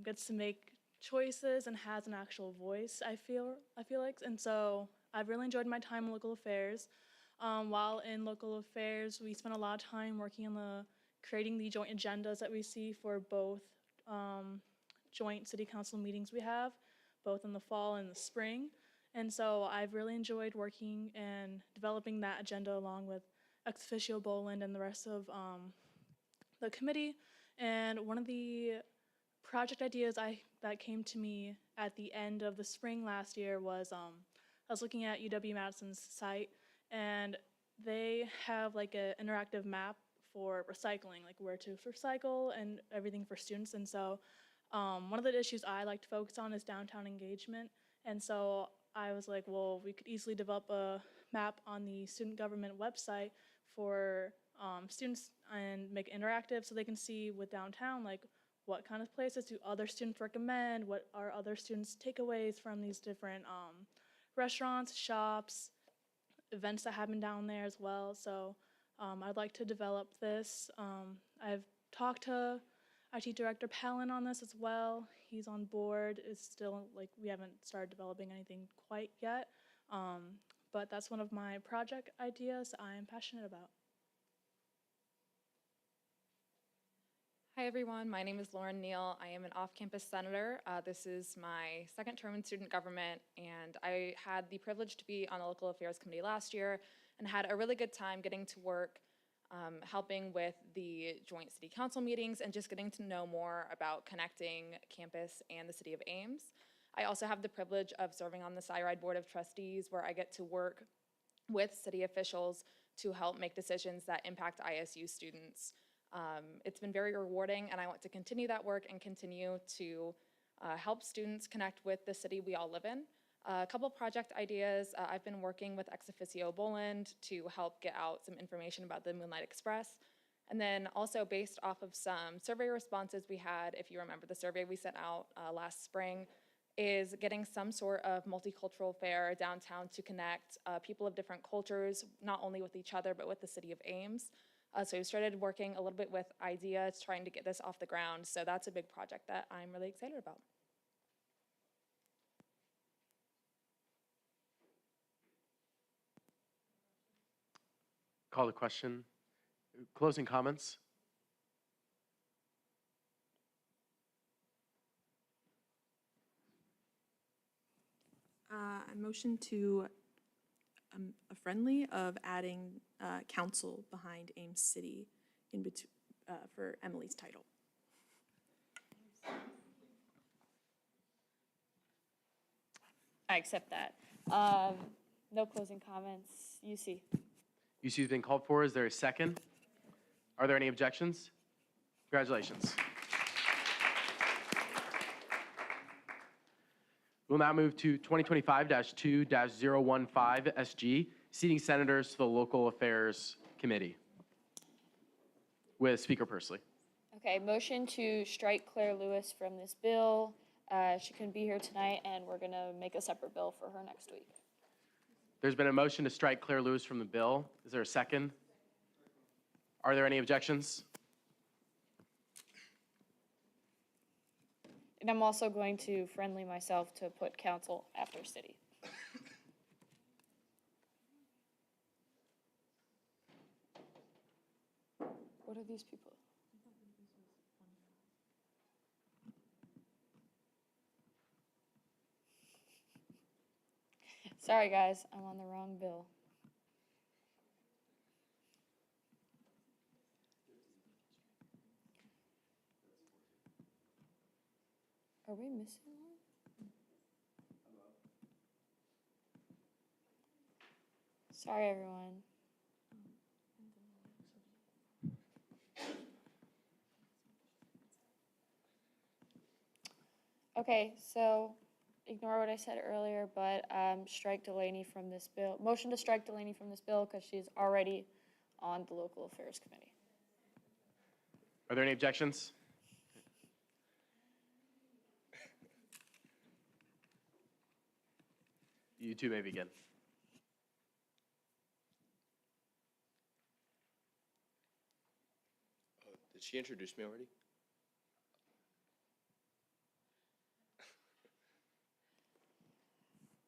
gets to make choices and has an actual voice, I feel like. And so I've really enjoyed my time in local affairs. While in local affairs, we spent a lot of time working on creating the joint agendas that we see for both joint city council meetings we have, both in the fall and the spring. And so I've really enjoyed working and developing that agenda along with ex officio Boland and the rest of the committee. And one of the project ideas that came to me at the end of the spring last year was I was looking at UW-Madison's site, and they have like an interactive map for recycling, like where to recycle and everything for students. And so one of the issues I like to focus on is downtown engagement. And so I was like, well, we could easily develop a map on the student government website for students and make it interactive so they can see with downtown, like what kind of places do other students recommend, what are other students' takeaways from these different restaurants, shops, events that happen down there as well. So I'd like to develop this. I've talked to IT Director Palin on this as well. He's on board. It's still like we haven't started developing anything quite yet, but that's one of my project ideas I'm passionate about. Hi everyone, my name is Lauren Neal. I am an off-campus senator. This is my second term in student government, and I had the privilege to be on the local affairs committee last year and had a really good time getting to work helping with the joint city council meetings and just getting to know more about connecting campus and the city of Ames. I also have the privilege of serving on the CyRide Board of Trustees, where I get to work with city officials to help make decisions that impact ISU students. It's been very rewarding, and I want to continue that work and continue to help students connect with the city we all live in. A couple project ideas. I've been working with ex officio Boland to help get out some information about the Moonlight Express. And then also based off of some survey responses we had, if you remember the survey we sent out last spring, is getting some sort of multicultural fair downtown to connect people of different cultures, not only with each other, but with the city of Ames. So we started working a little bit with IDEA, trying to get this off the ground. So that's a big project that I'm really excited about. Call the question. Closing comments. I motion to a friendly of adding council behind Ames City in between for Emily's title. I accept that. No closing comments. UC. UC has been called for. Is there a second? Are there any objections? Congratulations. We'll now move to 2025-2-015 SG, seating senators to the Local Affairs Committee with Speaker Pursley. Okay, motion to strike Claire Lewis from this bill. She couldn't be here tonight, and we're going to make a separate bill for her next week. There's been a motion to strike Claire Lewis from the bill. Is there a second? Are there any objections? And I'm also going to friendly myself to put council after city. What are these people? Sorry, guys, I'm on the wrong bill. Are we missing one? Sorry, everyone. Okay, so ignore what I said earlier, but strike Delaney from this bill. Motion to strike Delaney from this bill because she's already on the Local Affairs Committee. Are there any objections? You two may begin. Did she introduce me already?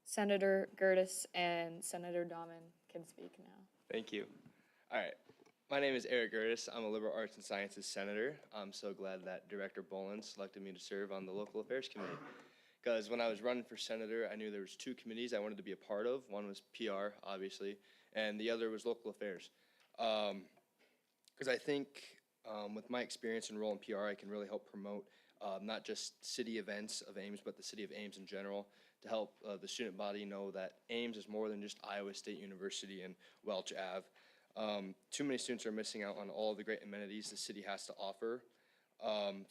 Senator Gertis and Senator Dahman can speak now. Thank you. All right. My name is Eric Gertis. I'm a liberal arts and sciences senator. I'm so glad that Director Bolin selected me to serve on the Local Affairs Committee. Because when I was running for senator, I knew there was two committees I wanted to be a part of. One was PR, obviously, and the other was local affairs. Because I think with my experience and role in PR, I can really help promote not just city events of Ames, but the city of Ames in general, to help the student body know that Ames is more than just Iowa State University and Welch Ave. Too many students are missing out on all the great amenities the city has to offer.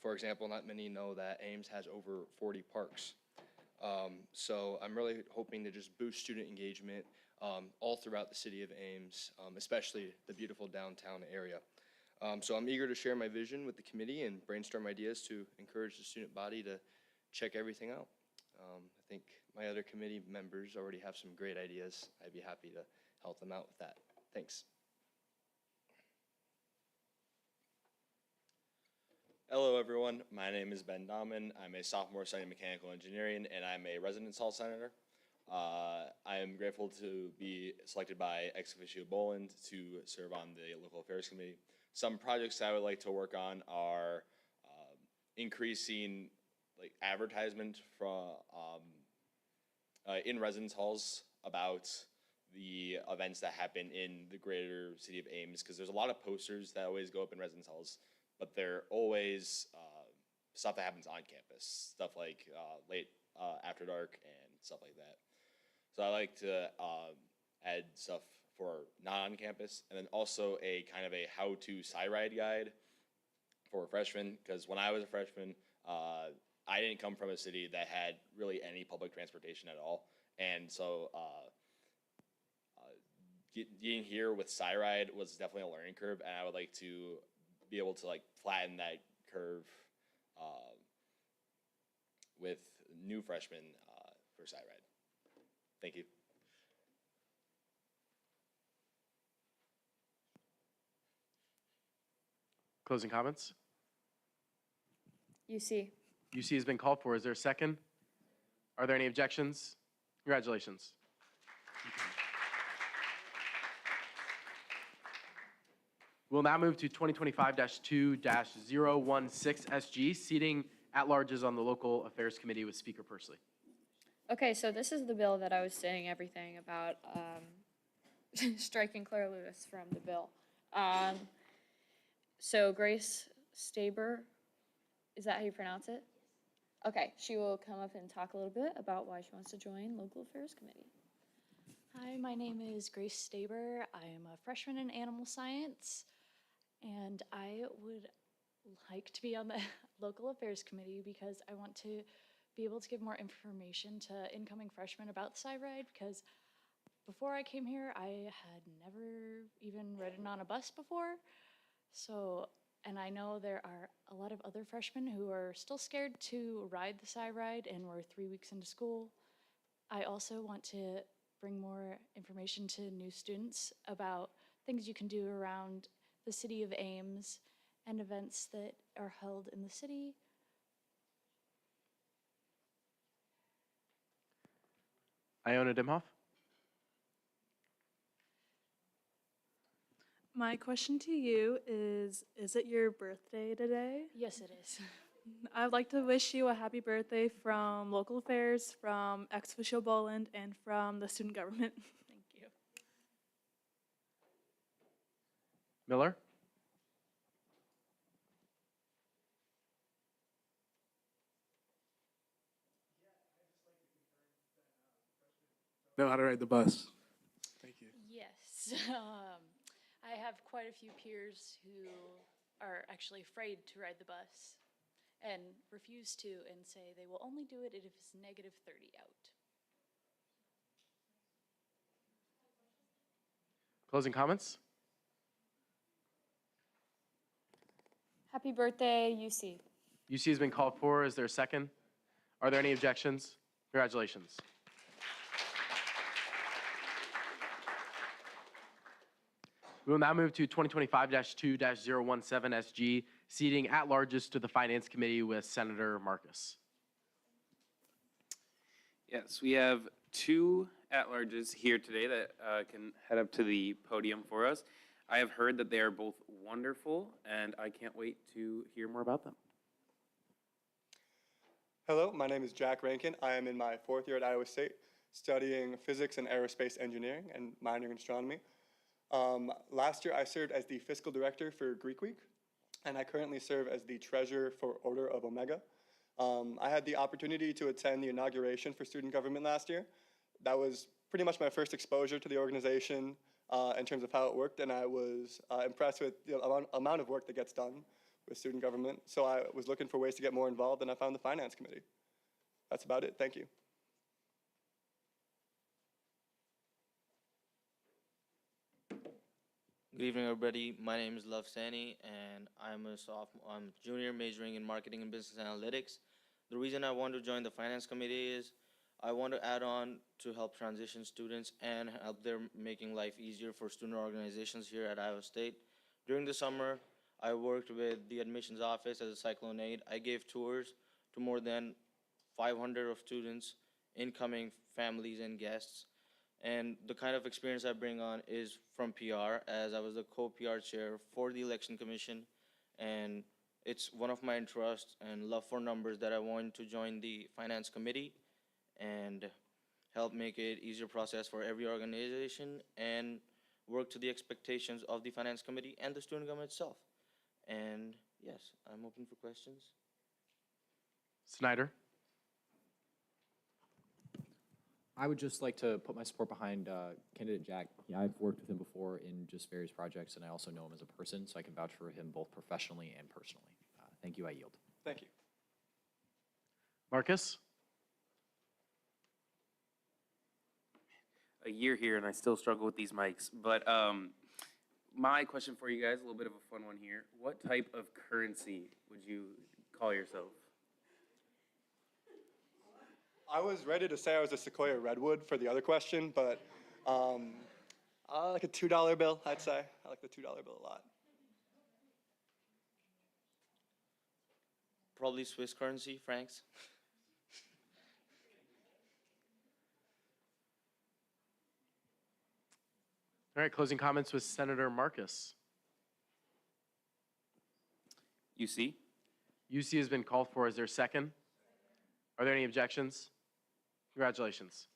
For example, not many know that Ames has over 40 parks. So I'm really hoping to just boost student engagement all throughout the city of Ames, especially the beautiful downtown area. So I'm eager to share my vision with the committee and brainstorm ideas to encourage the student body to check everything out. I think my other committee members already have some great ideas. I'd be happy to help them out with that. Thanks. Hello, everyone. My name is Ben Dahman. I'm a sophomore studying mechanical engineering, and I'm a residence hall senator. I am grateful to be selected by ex officio Boland to serve on the Local Affairs Committee. Some projects I would like to work on are increasing advertisement from in residence halls about the events that happen in the greater city of Ames, because there's a lot of posters that always go up in residence halls, but they're always stuff that happens on campus, stuff like late after dark and stuff like that. So I like to add stuff for not on campus, and then also a kind of a how-to sci-ride guide for freshmen, because when I was a freshman, I didn't come from a city that had really any public transportation at all, and so getting here with sci-ride was definitely a learning curve, and I would like to be able to flatten that curve with new freshmen for sci-ride. Thank you. Closing comments? UC. UC has been called for. Is there a second? Are there any objections? Congratulations. We'll now move to 2025-2-016 SG, seating at-larges on the Local Affairs Committee with Speaker Pursley. Okay, so this is the bill that I was saying everything about striking Claire Lewis from the bill. So Grace Staber, is that how you pronounce it? Okay, she will come up and talk a little bit about why she wants to join Local Affairs Committee. Hi, my name is Grace Staber. I am a freshman in animal science, and I would like to be on the Local Affairs Committee because I want to be able to give more information to incoming freshmen about the Ride, because before I came here, I had never even ridden on a bus before. So, and I know there are a lot of other freshmen who are still scared to ride the Ride, and we're 3 weeks into school. I also want to bring more information to new students about things you can do around the city of Ames and events that are held in the city. Iona Dimhoff? My question to you is it your birthday today? Yes, it is. I'd like to wish you a happy birthday from Local Affairs, from Ex Officio Boland, and from the student government. Thank you. Miller? Know how to ride the bus. Thank you. Yes. I have quite a few peers who are actually afraid to ride the bus and refuse to and say they will only do it if it's negative 30 out. Closing comments? Happy birthday, UC. UC has been called for. Is there a second? Are there any objections? Congratulations. We will now move to 2025-2-017 seating at-larges to the Finance Committee with Senator Marcus. Yes, we have two at-larges here today that can head up to the podium for us. I have heard that they are both wonderful, and I can't wait to hear more about them. Hello, my name is Jack Rankin. I am in my 4th year at Iowa State, studying physics and aerospace engineering and minoring in astronomy. Last year, I served as the fiscal director for Greek Week, and I currently serve as the treasurer for Order of Omega. I had the opportunity to attend the inauguration for student government last year. That was pretty much my first exposure to the organization in terms of how it worked, and I was impressed with the amount of work that gets done with student government. So I was looking for ways to get more involved, and I found the Finance Committee. That's about it. Thank you. Good evening, everybody. My name is Love Sani, and I'm a junior majoring in marketing and business analytics. The reason I want to join the Finance Committee is I want to add on to help transition students and help them making life easier for student organizations here at Iowa State. During the summer, I worked with the admissions office as a cyclone aide. I gave tours to more than 500 of students, incoming families and guests. And the kind of experience I bring on is from PR, as I was the co-PR chair for the Election Commission. And it's one of my interests and love for numbers that I want to join the Finance Committee and help make it easier process for every organization and work to the expectations of the Finance Committee and the student government itself. And yes, I'm open for questions. Snyder? I would just like to put my support behind candidate Jack. Yeah, I've worked with him before in just various projects, and I also know him as a person, so I can vouch for him both professionally and personally. Thank you. I yield. Thank you. Marcus? A year here, and I still struggle with these mics. But my question for you guys, a little bit of a fun one here. What type of currency would you call yourself? I was ready to say I was a Sequoia Redwood for the other question, but I like a $2 bill, I'd say. I like the $2 bill a lot. Probably Swiss currency, francs. All right, closing comments with Senator Marcus. UC? UC has been called for. Is there a second? Are there any objections? Congratulations.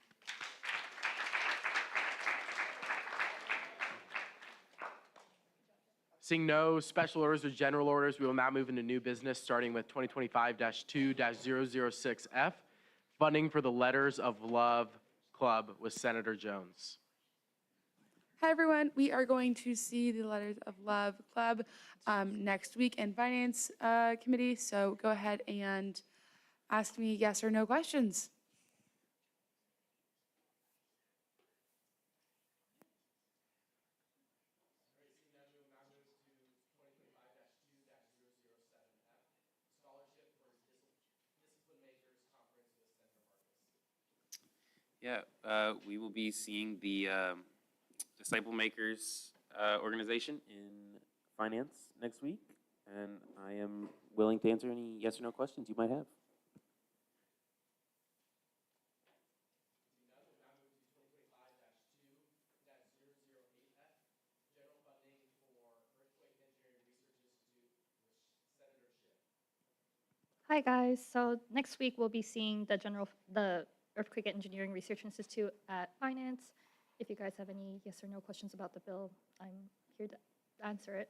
Seeing no special orders or general orders, we will now move into new business, starting with 2025-2-006F, funding for the Letters of Love Club with Senator Jones. Hi, everyone. We are going to see the Letters of Love Club next week in Finance Committee, so go ahead and ask me yes or no questions. Yeah, we will be seeing the Disciple Makers organization in finance next week, and I am willing to answer any yes or no questions you might have. Hi guys, so next week we'll be seeing the Earthquake Engineering Research Institute at Finance. If you guys have any yes or no questions about the bill, I'm here to answer it.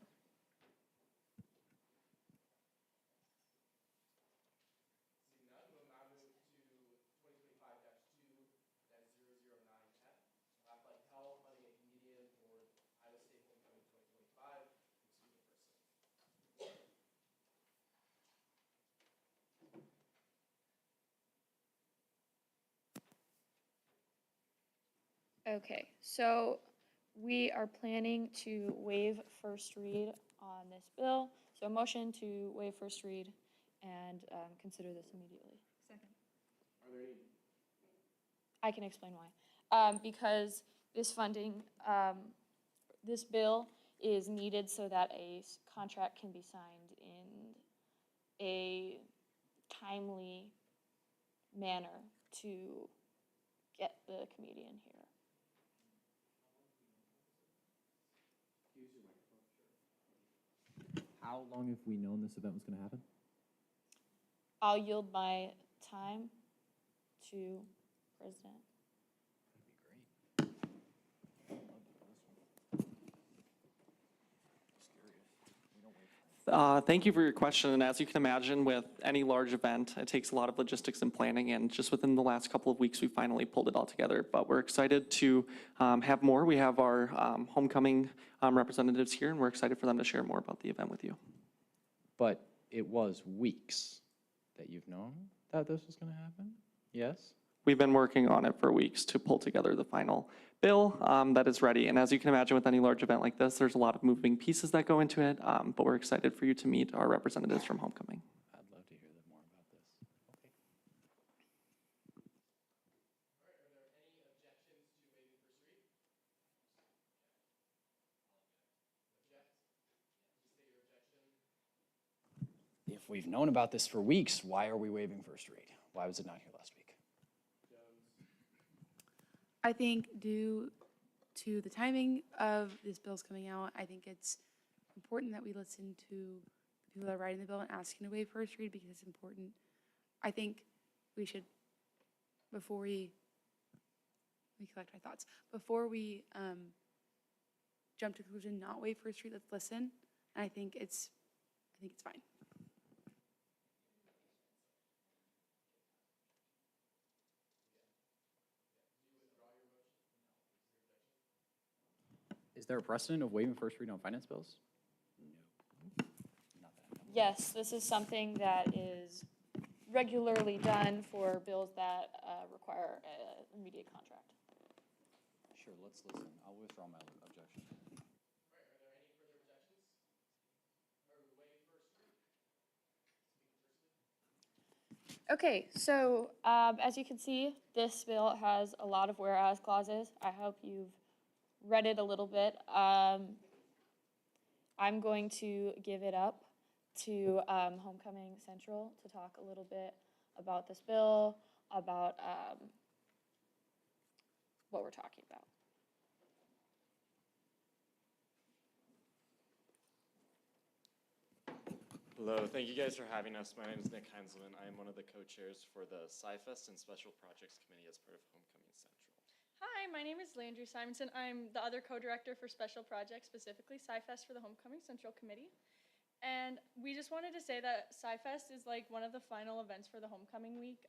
Okay, so we are planning to waive first read on this bill. So motion to waive first read and consider this immediately. Second. Are there any? I can explain why. Because this funding, this bill is needed so that a contract can be signed in a timely manner to get the comedian here. How long have we known this event was going to happen? I'll yield my time to President. Thank you for your question. And as you can imagine, with any large event, it takes a lot of logistics and planning. And just within the last couple of weeks, we finally pulled it all together. But we're excited to have more. We have our homecoming representatives here, and we're excited for them to share more about the event with you. But it was weeks that you've known that this was going to happen? Yes? We've been working on it for weeks to pull together the final bill that is ready. And as you can imagine with any large event like this, there's a lot of moving pieces that go into it, but we're excited for you to meet our representatives from homecoming. I'd love to hear more about this. Okay. If we've known about this for weeks, why are we waiving first read? Why was it not here last week? I think due to the timing of this bill's coming out, I think it's important that we listen to the people that are writing the bill and asking to waive first read because it's important. I think we should, before we collect our thoughts, before we jump to conclusion, not waive first read, let's listen. And I think it's fine. Is there a precedent of waiving first read on finance bills? No. Yes, this is something that is regularly done for bills that require an immediate contract. Sure, let's listen. I'll withdraw my objection. Okay, so as you can see, this bill has a lot of whereas clauses. I hope you've read it a little bit. I'm going to give it up to Homecoming Central to talk a little bit about this bill, about what we're talking about. Hello, thank you guys for having us. My name is Nick Heinzelman. I am one of the co-chairs for the SciFest and Special Projects Committee as part of Homecoming Central. Hi, my name is Landry Simonson. I'm the other co-director for special projects, specifically SciFest for the Homecoming Central Committee. And we just wanted to say that SciFest is like one of the final events for the homecoming week.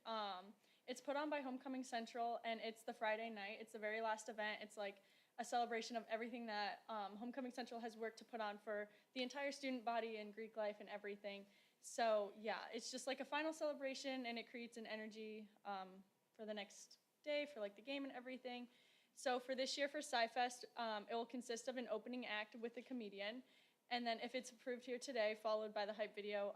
It's put on by Homecoming Central, and it's the Friday night. It's the very last event. It's like a celebration of everything that Homecoming Central has worked to put on for the entire student body and Greek life and everything. So yeah, it's just like a final celebration, and it creates an energy for the next day for like the game and everything. So for this year for SciFest, it will consist of an opening act with a comedian, and then if it's approved here today, followed by the hype video,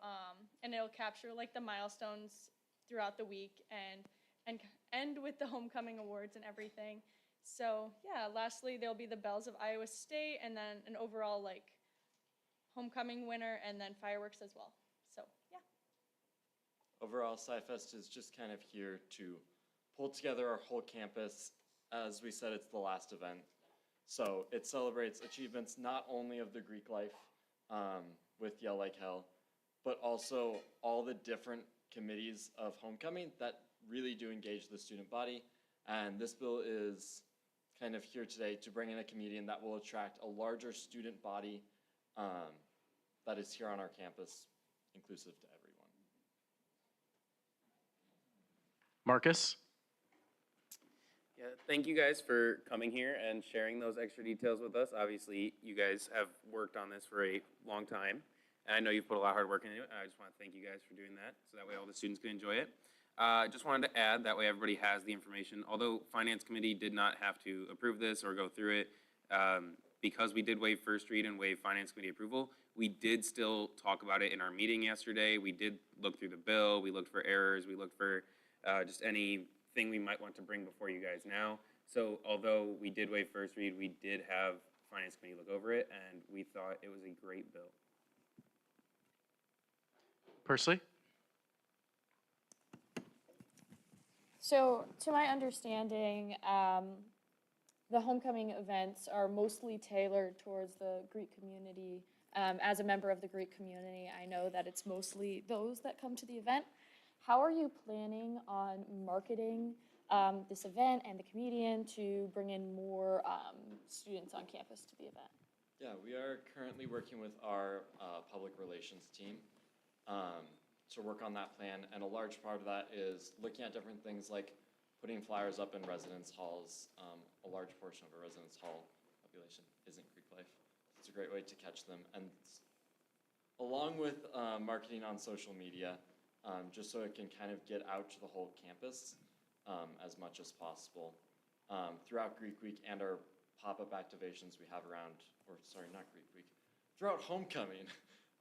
and it'll capture like the milestones throughout the week and end with the homecoming awards and everything. So yeah, lastly, there'll be the bells of Iowa State, and then an overall like homecoming winner, and then fireworks as well. So yeah. Overall, SciFest is just kind of here to pull together our whole campus. As we said, it's the last event. So it celebrates achievements not only of the Greek life with Yell Like Hell, but also all the different committees of homecoming that really do engage the student body. And this bill is kind of here today to bring in a comedian that will attract a larger student body that is here on our campus, inclusive to everyone. Marcus? Yeah, thank you guys for coming here and sharing those extra details with us. Obviously, you guys have worked on this for a long time, and I know you've put a lot of hard work into it. I just want to thank you guys for doing that, so that way all the students can enjoy it. Just wanted to add, that way everybody has the information. Although Finance Committee did not have to approve this or go through it, because we did waive first read and waive Finance Committee approval, we did still talk about it in our meeting yesterday. We did look through the bill, we looked for errors, we looked for just anything we might want to bring before you guys now. So although we did waive first read, we did have Finance Committee look over it, and we thought it was a great bill. Persley? So, to my understanding, the homecoming events are mostly tailored towards the Greek community. As a member of the Greek community, I know that it's mostly those that come to the event. How are you planning on marketing this event and the comedian to bring in more students on campus to the event? Yeah, we are currently working with our public relations team to work on that plan, and a large part of that is looking at different things like putting flyers up in residence halls. A large portion of our residence hall population isn't Greek life. It's a great way to catch them, and along with marketing on social media, just so it can kind of get out to the whole campus as much as possible. Throughout Greek Week and our pop-up activations we have around, or sorry, not Greek Week, throughout homecoming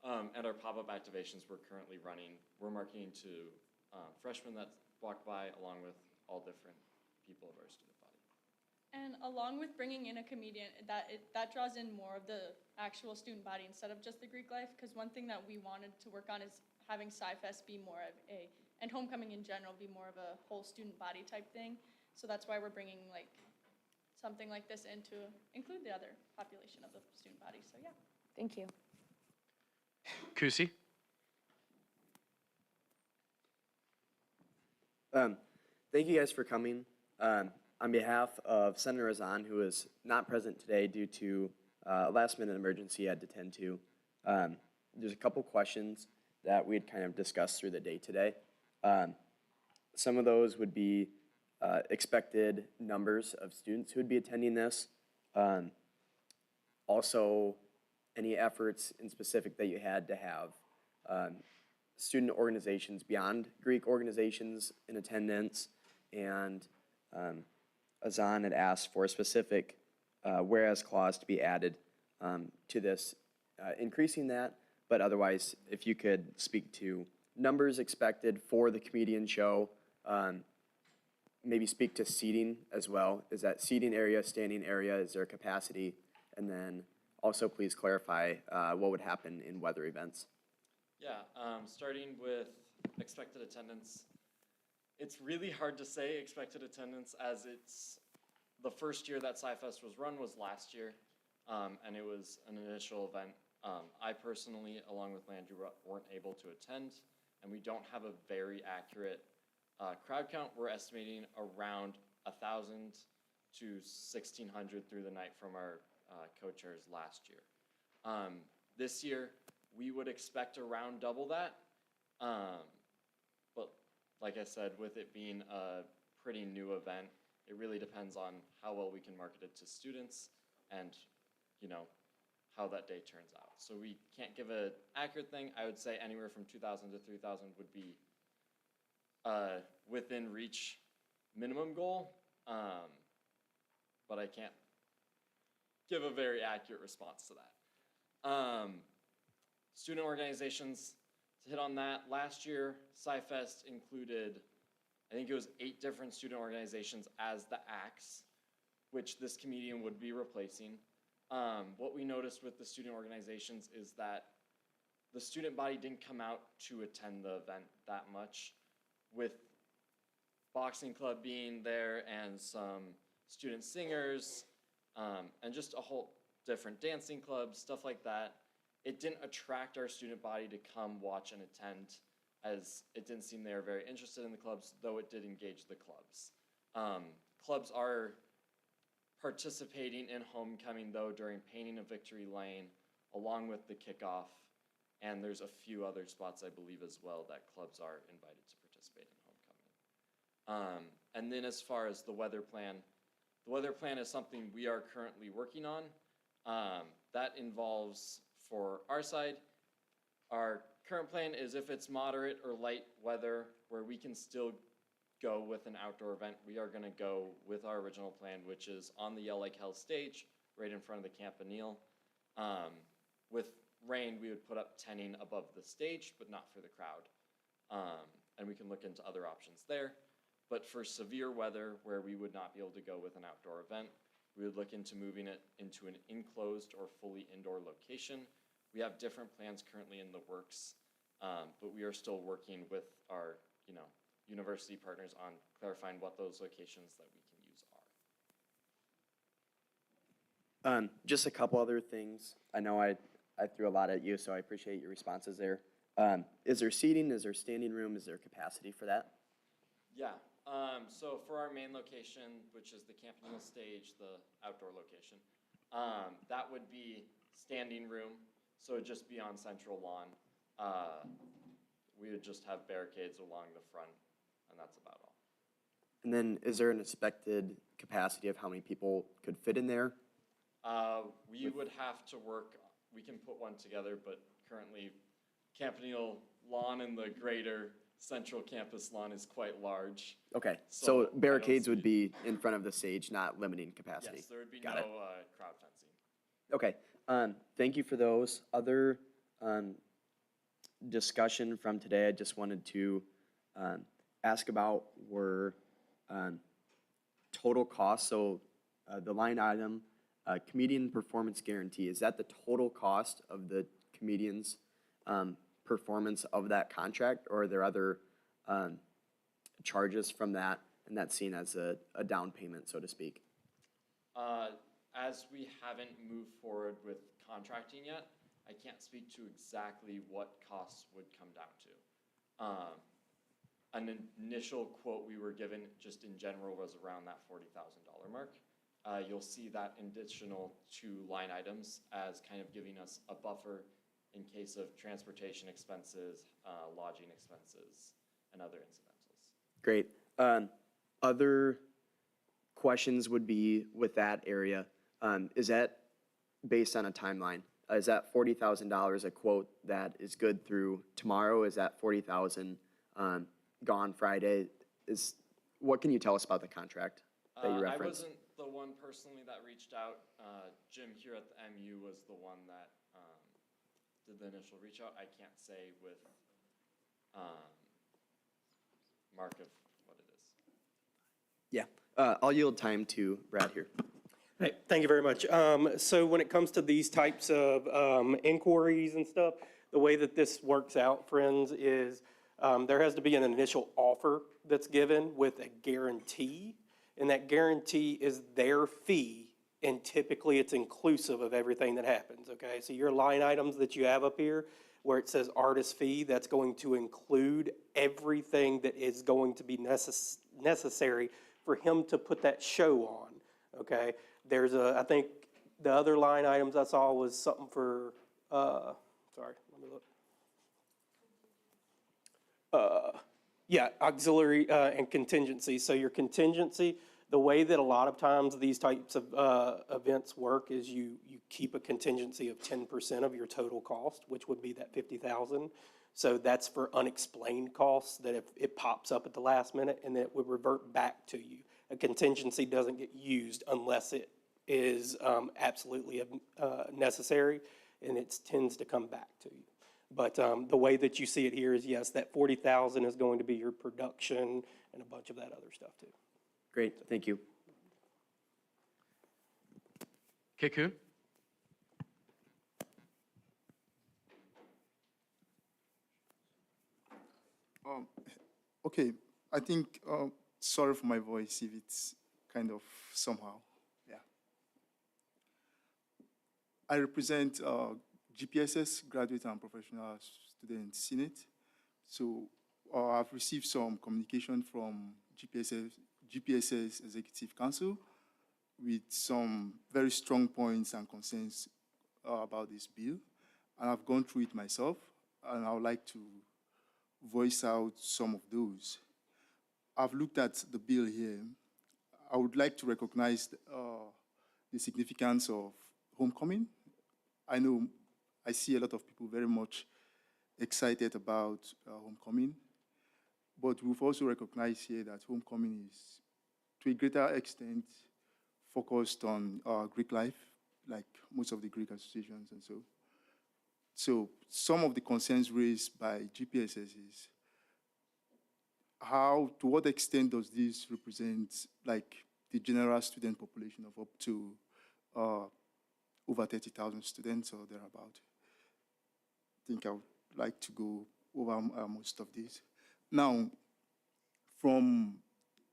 and our pop-up activations we're currently running, we're marketing to freshmen that walk by along with all different people of our student body. And along with bringing in a comedian, that draws in more of the actual student body instead of just the Greek life, because one thing that we wanted to work on is having SciFest be more of a, and homecoming in general, be more of a whole student body type thing. So that's why we're bringing like something like this in to include the other population of the student body. So yeah. Thank you. Kusi? Thank you guys for coming. On behalf of Senator Azan, who is not present today due to a last-minute emergency he had to tend to, there's a couple questions that we had kind of discussed through the day today. Some of those would be expected numbers of students who would be attending this. Also, any efforts in specific that you had to have student organizations beyond Greek organizations in attendance, and Azan had asked for a specific whereas clause to be added to this, increasing that, but otherwise, if you could speak to numbers expected for the comedian show, maybe speak to seating as well. Is that seating area, standing area, is there capacity? And then also please clarify what would happen in weather events. Yeah, starting with expected attendance, it's really hard to say expected attendance as it's the first year that SciFest was run was last year, and it was an initial event. I personally, along with Landry, weren't able to attend, and we don't have a very accurate crowd count. We're estimating around 1,000 to 1,600 through the night from our co-chairs last year. This year, we would expect around double that. But like I said, with it being a pretty new event, it really depends on how well we can market it to students and, you know, how that day turns out. So we can't give an accurate thing. I would say anywhere from 2,000 to 3,000 would be within reach minimum goal, but I can't give a very accurate response to that. Student organizations, to hit on that, last year, SciFest included, I think it was 8 different student organizations as the acts, which this comedian would be replacing. What we noticed with the student organizations is that the student body didn't come out to attend the event that much, with boxing club being there and some student singers, and just a whole different dancing clubs, stuff like that. It didn't attract our student body to come watch and attend, as it didn't seem they were very interested in the clubs, though it did engage the clubs. Clubs are participating in homecoming, though, during painting of Victory Lane, along with the kickoff, and there's a few other spots, I believe, as well, that clubs are invited to participate in homecoming. And then as far as the weather plan is something we are currently working on. That involves, for our side, our current plan is if it's moderate or light weather where we can still go with an outdoor event, we are going to go with our original plan, which is on the Yell Like Hell stage, right in front of the Campanile. With rain, we would put up tenting above the stage, but not for the crowd. And we can look into other options there. But for severe weather, where we would not be able to go with an outdoor event, we would look into moving it into an enclosed or fully indoor location. We have different plans currently in the works, but we are still working with our, university partners on clarifying what those locations that we can use are. Just a couple other things. I know I threw a lot at you, so I appreciate your responses there. Is there seating? Is there standing room? Is there capacity for that? Yeah. So for our main location, which is the Campanile stage, the outdoor location, that would be standing room. So it'd just be on central lawn. We would just have barricades along the front, and that's about all. And then is there an expected capacity of how many people could fit in there? We would have to work, we can put one together, but currently Campanile lawn and the greater central campus lawn is quite large. Okay, so barricades would be in front of the stage, not limiting capacity. Yes, there would be Got no it. crowd fencing. Okay, thank you for those. Other discussion from today I just wanted to ask about were total costs. So the line item, comedian performance guarantee, is that the total cost of the comedian's performance of that contract, or are there other charges from that, and that's seen as a down payment, so to speak? As we haven't moved forward with contracting yet, I can't speak to exactly what costs would come down to. An initial quote we were given just in general was around that $40,000 mark. You'll see that additional 2 line items as kind of giving us a buffer in case of transportation expenses, lodging expenses, and other incidentals. Great. Other questions would be with that area. Is that based on a timeline? Is that $40,000 a quote that is good through tomorrow? Is that $40,000 gone Friday? What can you tell us about the contract that you referenced? I wasn't the one personally that reached out. Jim here at the MU was the one that did the initial reach out. I can't say with mark of what it is. Yeah, I'll yield time to Brad here. Hey, thank you very much. So when it comes to these types of inquiries and stuff, the way that this works out, friends, is there has to be an initial offer that's given with a guarantee, and that guarantee is their fee, and typically it's inclusive of everything that happens, okay? So your line items that you have up here, where it says artist fee, that's going to include everything that is going to be necessary for him to put that show on, okay? There's I think the other line items I saw was something for, sorry, let me look. Yeah, auxiliary and contingency. So your contingency, the way that a lot of times these types of events work is you keep a contingency of 10% of your total cost, which would be that 50,000. So that's for unexplained costs that if it pops up at the last minute and then it would revert back to you. A contingency doesn't get used unless it is absolutely necessary, and it tends to come back to you. But the way that you see it here is, yes, that 40,000 is going to be your production and a bunch of that other stuff too. Great, thank you. Kikun? Okay, I think, sorry for my voice if it's kind of somehow, yeah. I represent GPSS, Graduate and Professional Student Senate. So I've received some communication from GPSS Executive Council with some very strong points and concerns about this bill. And I've gone through it myself, and I would like to voice out some of those. I've looked at the bill here. I would like to recognize the significance of homecoming. I know I see a lot of people very much excited about homecoming, but we've also recognized here that homecoming is, to a greater extent, focused on Greek life, like most of the Greek associations and so. So some of the concerns raised by GPSS is to what extent does this represent like the general student population of up to over 30,000 students or thereabout? I think I would like to go over most of these. Now, from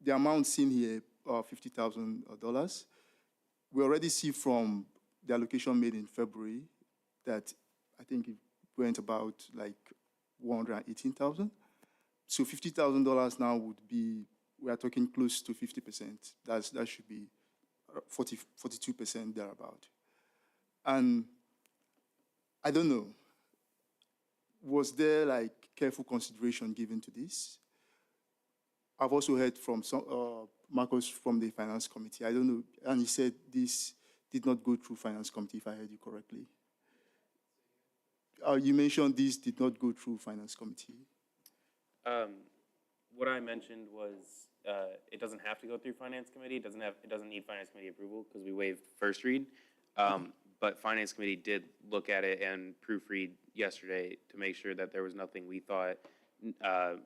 the amount seen here, $50,000, we already see from the allocation made in February that I think it went about like 118,000. So $50,000 now would be, we are talking close to 50%. That should be 42% thereabout. And I don't know, was there like careful consideration given to this? I've also heard from Marcos from the Finance Committee. I don't know, and he said this did not go through Finance Committee, if I heard you correctly. You mentioned this did not go through Finance Committee. What I mentioned was it doesn't have to go through Finance Committee. It doesn't need Finance Committee approval because we waived first read. But Finance Committee did look at it and proofread yesterday to make sure that there was nothing we thought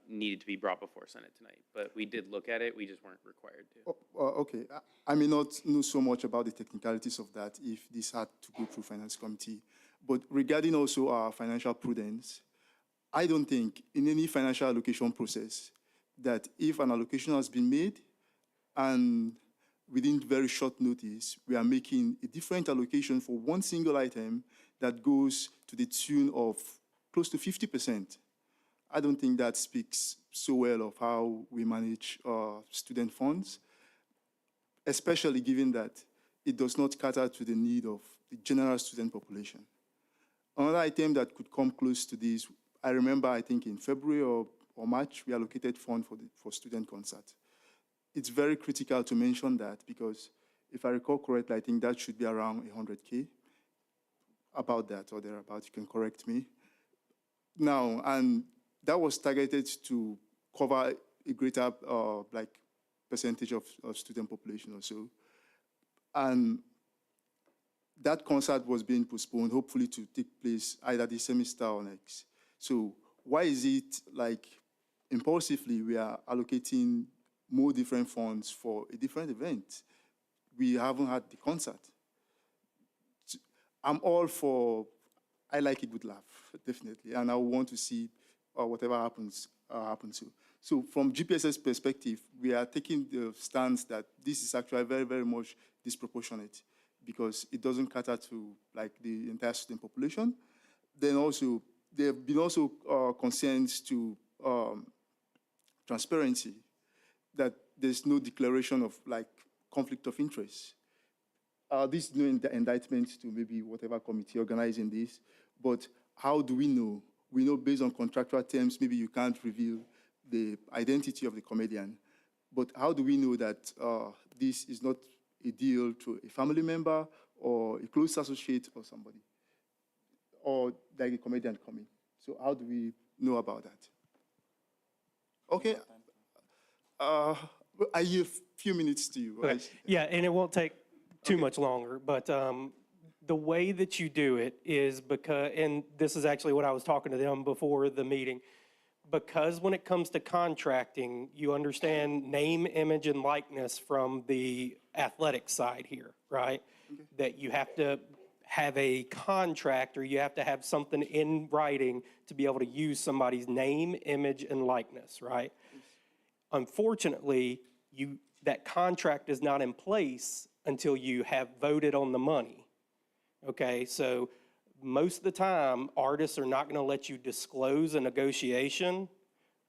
needed to be brought before Senate tonight. But we did look at it. We just weren't required to. Okay, I may not know so much about the technicalities of that if this had to go through Finance Committee. But regarding also our financial prudence, I don't think in any financial allocation process that if an allocation has been made and within very short notice, we are making a different allocation for one single item that goes to the tune of close to 50%. I don't think that speaks so well of how we manage student funds, especially given that it does not cater to the need of the general student population. Another item that could come close to this, I remember, I think in February or March, we allocated funds for student concert. It's very critical to mention that because if I recall correctly, I think that should be around 100K, about that or thereabout, you can correct me. Now, and that was targeted to cover a greater like percentage of student population or so. And that concert was being postponed, hopefully to take place either this semester or next. So why is it like impulsively we are allocating more different funds for a different event? We haven't had the concert. I'm all for, I like a good laugh, definitely, and I want to see whatever happens, happen to. So from GPS's perspective, we are taking the stance that this is actually very, very much disproportionate because it doesn't cater to like the entire student population. Then also, there have been also concerns to transparency, that there's no declaration of like conflict of interest. this is no indictment to maybe whatever committee organizing this, but how do we know? We know based on contractual terms, maybe you can't reveal the identity of the comedian, but how do we know that this is not a deal to a family member or a close associate or somebody, or like a comedian coming? So how do we know about that? Okay. I give a few minutes to you. Okay. Yeah, and it won't take too much longer, but the way that you do it is because, and this is actually what I was talking to them before the meeting, because when it comes to contracting, you understand name, image, and likeness from the athletic side here, right? Okay. That you have to have a contract or you have to have something in writing to be able to use somebody's name, image, and likeness, right? Yes. Unfortunately, that contract is not in place until you have voted on the money. Okay, so most of the time, artists are not going to let you disclose a negotiation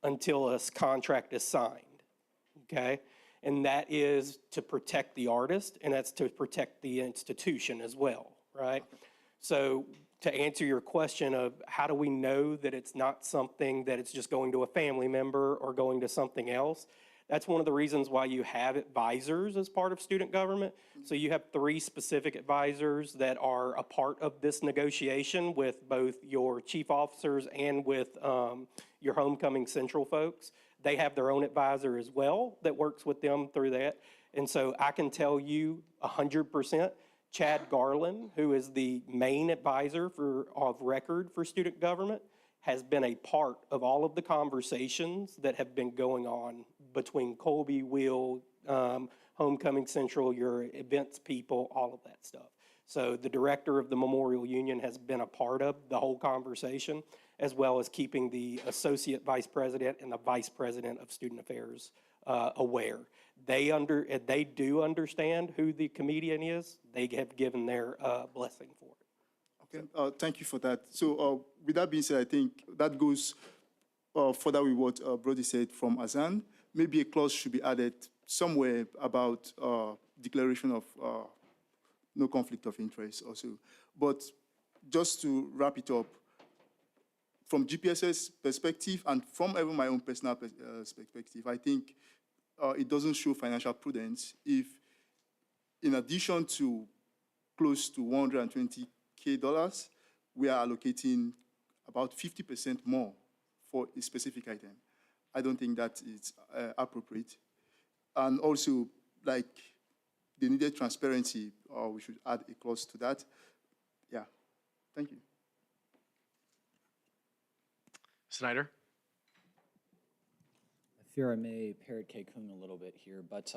until a contract is signed. Okay, and that is to protect the artist, and that's to protect the institution as well, right? So to answer your question of how do we know that it's not something that it's just going to a family member or going to something else, that's one of the reasons why you have advisors as part of student government. So you have 3 specific advisors that are a part of this negotiation with both your chief officers and with your homecoming central folks. They have their own advisor as well that works with them through that. And so I can tell you 100%, Chad Garland, who is the main advisor of record for student government, has been a part of all of the conversations that have been going on between Colby, Will, Homecoming Central, your events people, all of that stuff. So the director of the Memorial Union has been a part of the whole conversation, as well as keeping the associate vice president and the vice president of student affairs aware. They do understand who the comedian is. They have given their blessing for it. Okay, thank you for that. So with that being said, I think that goes further with what Brody said from Azan. Maybe a clause should be added somewhere about declaration of no conflict of interest also. But just to wrap it up, from GPS's perspective and from even my own personal perspective, I think it doesn't show financial prudence if, in addition to close to $120K, we are allocating about 50% more for a specific item. I don't think that is appropriate. And also, like the needed transparency, we should add a clause to that. Yeah, thank you. Snyder? I fear I may parrot K-Kun a little bit here, but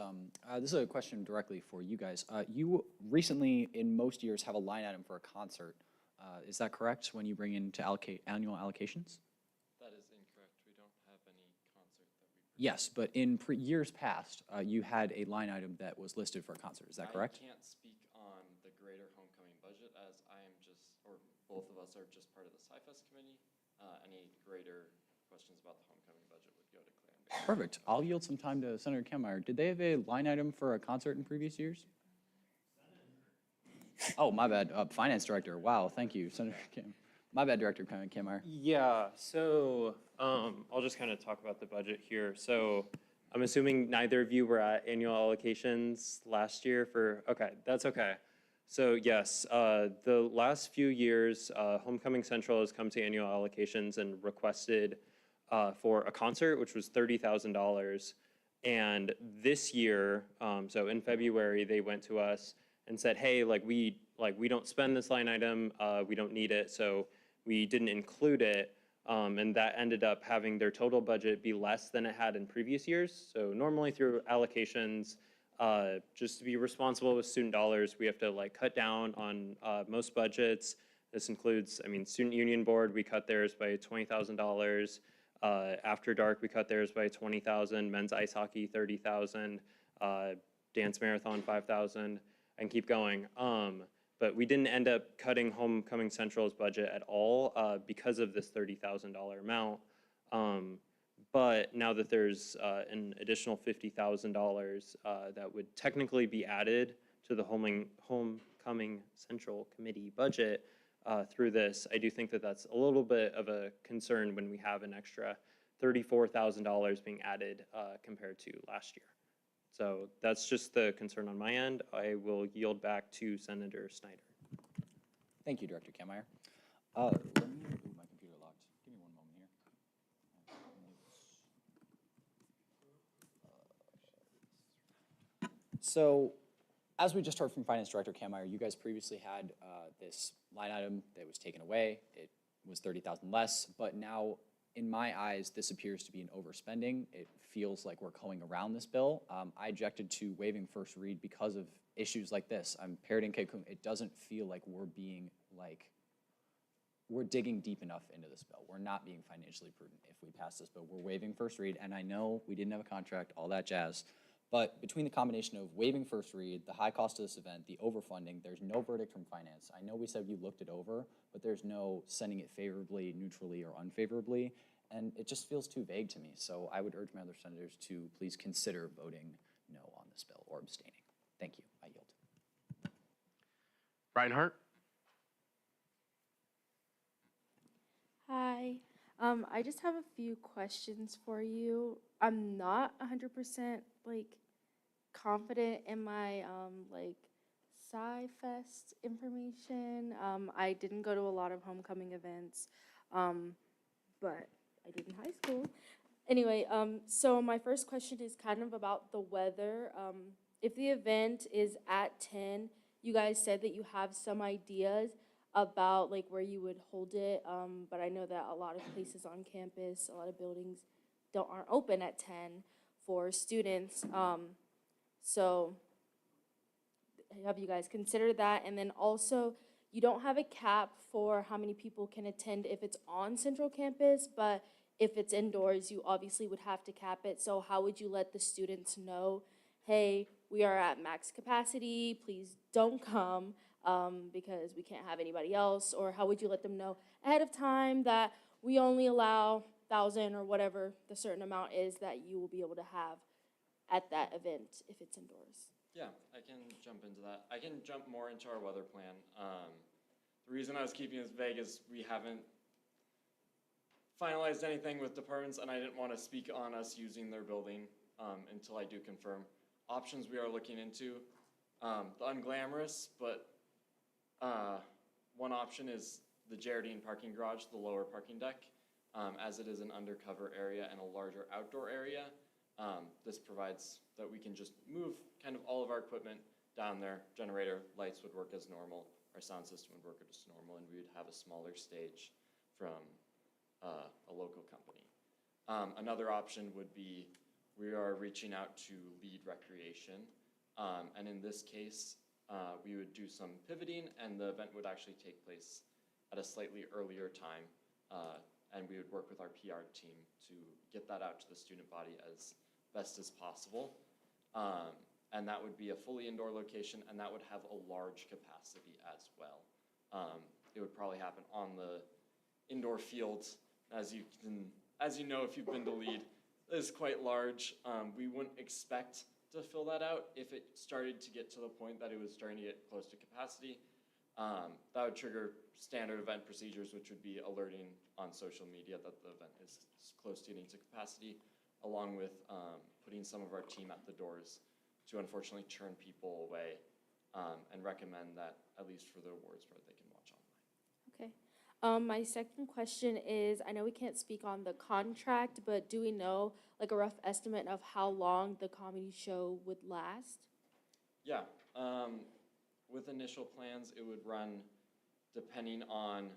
this is a question directly for you guys. You recently, in most years, have a line item for a concert. Is that correct when you bring in to allocate annual allocations? That is incorrect. We don't have any concert that we... Yes, but in years past, you had a line item that was listed for a concert. Is that correct? I can't speak on the greater homecoming budget as I am just, or both of us are just part of the SciFest committee. Any greater questions about the homecoming budget would go to Claire. Perfect. I'll yield some time to Senator Kemmeyer. Did they have a line item for a concert in previous years? Oh, my bad. Finance Director. Wow, thank you, Senator Kim. My bad, Director Kemmeyer. Yeah, so I'll just kind of talk about the budget here. So I'm assuming neither of you were at annual allocations last year for, okay, that's okay. So yes, the last few years, Homecoming Central has come to annual allocations and requested for a concert, which was $30,000. And this year, so in February, they went to us and said, hey, we don't spend this line item, we don't need it, so we didn't include it. And that ended up having their total budget be less than it had in previous years. So normally through allocations, just to be responsible with student dollars, we have to cut down on most budgets. This includes, Student Union Board, we cut theirs by $20,000. After Dark, we cut theirs by $20,000. Men's ice hockey, $30,000. Dance marathon, $5,000, and keep going. But we didn't end up cutting Homecoming Central's budget at all because of this $30,000 amount. But now that there's an additional $50,000 that would technically be added to the Homecoming Central Committee budget through this, I do think that that's a little bit of a concern when we have an extra $34,000 being added compared to last year. So that's just the concern on my end. I will yield back to Senator Snyder. Thank you, Director Kameyer. Let me, ooh, my computer locked. Give me one moment here. So, as we just heard from Finance Director Kameyer, you guys previously had this line item that was taken away. It was 30,000 less, but now, in my eyes, this appears to be an overspending. It feels like we're going around this bill. I objected to waiving first read because of issues like this. I'm parroting Kekun. It doesn't feel like we're being we're digging deep enough into this bill. We're not being financially prudent if we pass this bill. We're waiving first read, and I know we didn't have a contract, all that jazz. But between the combination of waiving first read, the high cost of this event, the overfunding, there's no verdict from finance. I know we said you looked it over, but there's no sending it favorably, neutrally, or unfavorably, and it just feels too vague to me. So I would urge my other senators to please consider voting no on this bill or abstaining. Thank you. I yield. Reinhardt? Hi. I just have a few questions for you. I'm not 100% confident in my Sci-Fest information. I didn't go to a lot of homecoming events, but I did in high school. Anyway, so my first question is kind of about the weather. If the event is at 10, you guys said that you have some ideas about where you would hold it, but I know that a lot of places on campus, a lot of buildings aren't open at 10 for students. So have you guys considered that? And then also, you don't have a cap for how many people can attend if it's on Central Campus, but if it's indoors, you obviously would have to cap it. So how would you let the students know, hey, we are at max capacity, please don't come because we can't have anybody else? Or how would you let them know ahead of time that we only allow 1,000 or whatever the certain amount is that you will be able to have at that event if it's indoors? Yeah, I can jump into that. I can jump more into our weather plan. The reason I was keeping this vague is we haven't finalized anything with departments, and I didn't want to speak on us using their building until I do confirm. Options we are looking into, the unglamorous, but one option is the Geraldine parking garage, the lower parking deck, as it is an undercover area and a larger outdoor area. This provides that we can just move kind of all of our equipment down there. Generator, lights would work as normal. Our sound system would work as normal, and we would have a smaller stage from a local company. Another option would be we are reaching out to Lead Recreation, and in this case, we would do some pivoting, and the event would actually take place at a slightly earlier time, and we would work with our PR team to get that out to the student body as best as possible. And that would be a fully indoor location, and that would have a large capacity as well. It would probably happen on the indoor fields. As you know, if you've been to Lead, it is quite large. We wouldn't expect to fill that out if it started to get to the point that it was starting to get close to capacity. That would trigger standard event procedures, which would be alerting on social media that the event is close to getting to capacity, along with putting some of our team at the doors to unfortunately turn people away and recommend that, at least for the awards part, they can watch online. Okay. My second question is, I know we can't speak on the contract, but do we know a rough estimate of how long the comedy show would last? Yeah, with initial plans, it would run, depending on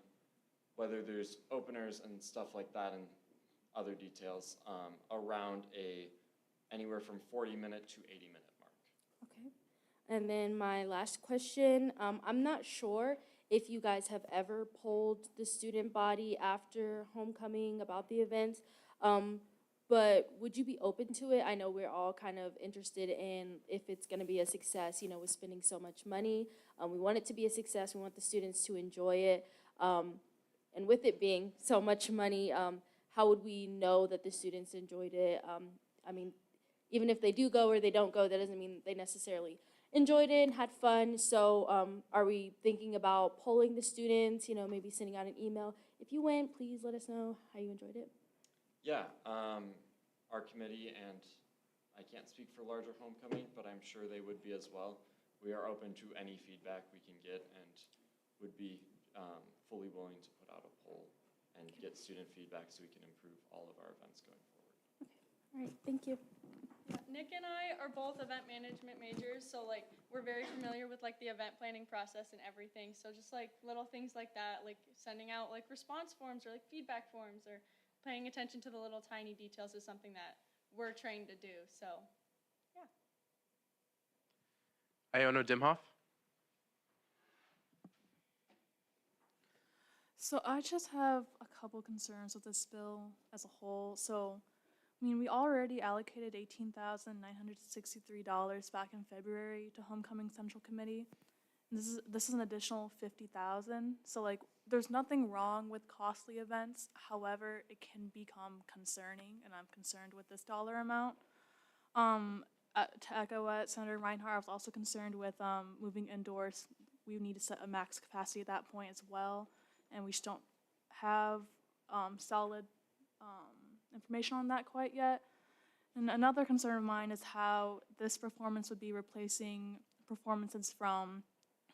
whether there's openers and stuff like that and other details, around anywhere from 40-minute to 80-minute mark. Okay. And then my last question, I'm not sure if you guys have ever polled the student body after homecoming about the events, but would you be open to it? I know we're all kind of interested in if it's going to be a success, with spending so much money. We want it to be a success. We want the students to enjoy it. And with it being so much money, how would we know that the students enjoyed it? I mean, even if they do go or they don't go, that doesn't mean they necessarily enjoyed it and had fun. So are we thinking about polling the students, maybe sending out an email? If you went, please let us know how you enjoyed it. Yeah, our committee, and I can't speak for larger homecoming, but I'm sure they would be as well. We are open to any feedback we can get and would be fully willing to put out a poll and get student feedback so we can improve all of our events going forward. All right, thank you. Yeah, Nick and I are both event management majors, so like we're very familiar with like the event planning process and everything. So just like little things like that, like sending out like response forms or like feedback forms or paying attention to the little tiny details is something that we're trained to do. So yeah. Iono Dimhoff. So I just have a couple concerns with this bill as a whole. So, I mean, we already allocated $18,963 back in February to Homecoming Central Committee. And this is an additional $50,000. So like, there's nothing wrong with costly events. However, it can become concerning, and I'm concerned with this dollar amount. To echo what Senator Reinhardt, I was also concerned with moving indoors. We need to set a max capacity at that point as well. And we just don't have solid information on that quite yet. And another concern of mine is how this performance would be replacing performances from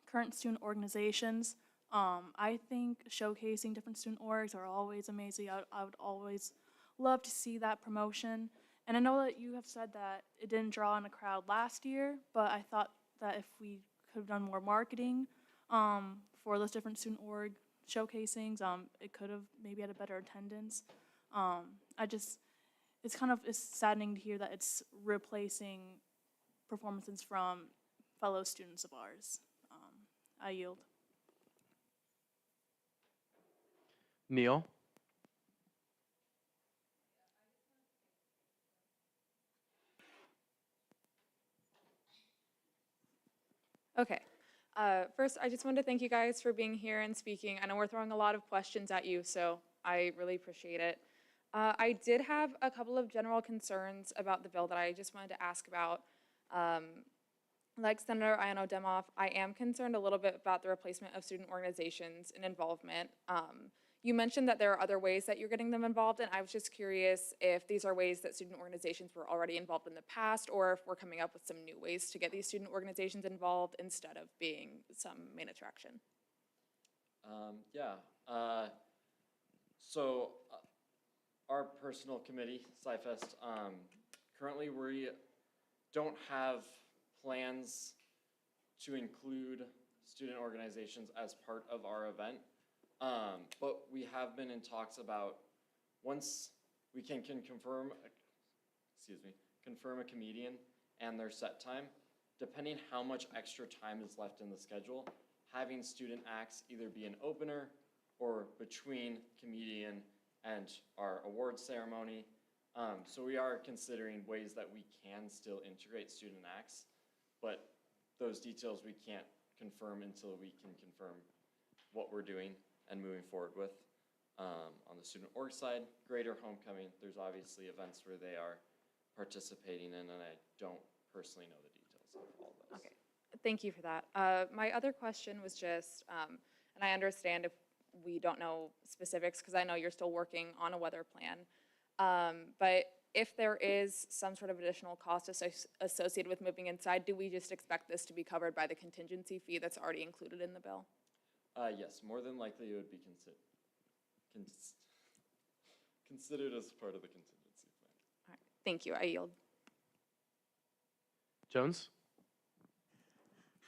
current student organizations. I think showcasing different student orgs are always amazing. I would always love to see that promotion. And I know that you have said that it didn't draw in a crowd last year, but I thought that if we could have done more marketing for those different student org showcasings, it could have maybe had a better attendance. It's saddening to hear that it's replacing performances from fellow students of ours. I yield. Neil. Okay. First, I just wanted to thank you guys for being here and speaking. I know we're throwing a lot of questions at you, so I really appreciate it. I did have a couple of general concerns about the bill that I just wanted to ask about. Like Senator Iono Demoff, I am concerned a little bit about the replacement of student organizations and involvement. You mentioned that there are other ways that you're getting them involved, and I was just curious if these are ways that student organizations were already involved in the past, or if we're coming up with some new ways to get these student organizations involved instead of being some main attraction. Our personal committee, SciFest, currently we don't have plans to include student organizations as part of our event. But we have been in talks about once we can confirm a comedian and their set time, depending how much extra time is left in the schedule, having student acts either be an opener or between comedian and our award ceremony. So we are considering ways that we can still integrate student acts, but those details we can't confirm until we can confirm what we're doing and moving forward with. On the student org side, Greater Homecoming, there's obviously events where they are participating in, and I don't personally know the details of all those. Okay, thank you for that. My other question was just, and I understand if we don't know specifics, because I know you're still working on a weather plan, but if there is some sort of additional cost associated with moving inside, do we just expect this to be covered by the contingency fee that's already included in the bill? Yes, more than likely it would be considered as part of the contingency plan. All right, thank you, I yield. Jones?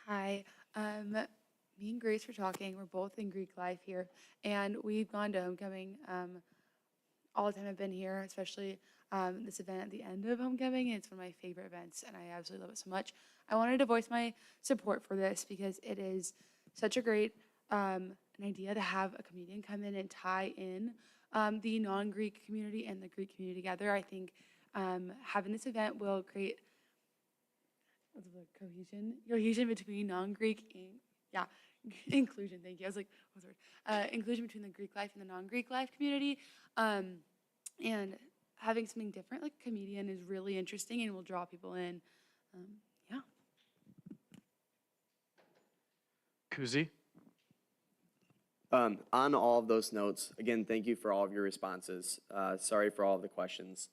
Hi, me and Grace were talking. We're both in Greek life here, and we've gone to homecoming all the time I've been here, especially this event at the end of homecoming. It's one of my favorite events, and I absolutely love it so much. I wanted to voice my support for this because it is such a great an idea to have a comedian come in and tie in the non-Greek community and the Greek community together. I think having this event will create cohesion between non-Greek and inclusion. Thank you. I was like, what's the word? Inclusion between the Greek life and the non-Greek life community, and having something different like comedian is really interesting and will draw people in. Kuzi? On all of those notes, again, thank you for all of your responses. Sorry for all of the questions.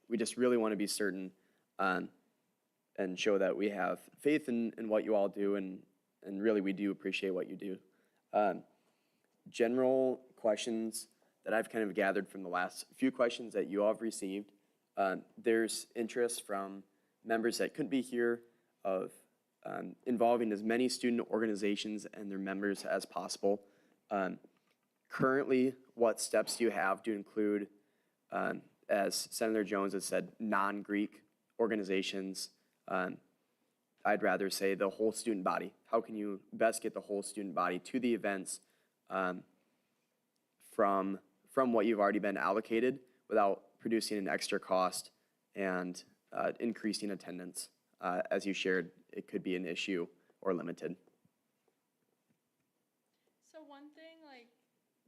We just really want to be certain and show that we have faith in what you all do, and really we do appreciate what you do. General questions that I've kind of gathered from the last few questions that you all have received. There's interest from members that couldn't be here of involving as many student organizations and their members as possible. Currently, what steps do you have to include, as Senator Jones has said, non-Greek organizations? I'd rather say the whole student body. How can you best get the whole student body to the events from what you've already been allocated without producing an extra cost and increasing attendance? As you shared, it could be an issue or limited. So one thing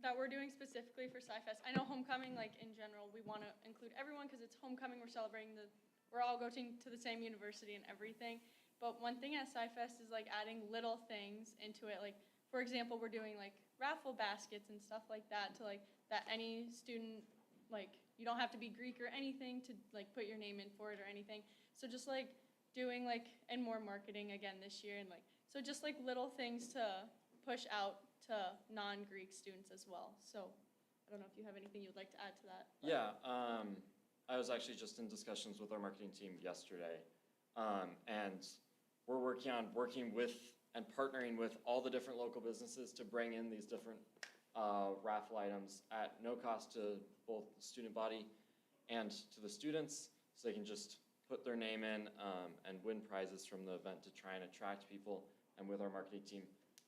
that we're doing specifically for SciFest, I know homecoming, in general, we want to include everyone because it's homecoming. We're celebrating we're all going to the same university and everything. But one thing at SciFest is adding little things into it. For example, we're doing raffle baskets and stuff like that to that any student, you don't have to be Greek or anything to put your name in for it or anything. So just doing and more marketing again this year, and so just little things to push out to non-Greek students as well. So I don't know if you have anything you'd like to add to that. Yeah, I was actually just in discussions with our marketing team yesterday, and we're working with and partnering with all the different local businesses to bring in these different raffle items at no cost to both the student body and to the students, so they can just put their name in and win prizes from the event to try and attract people. And with our marketing team,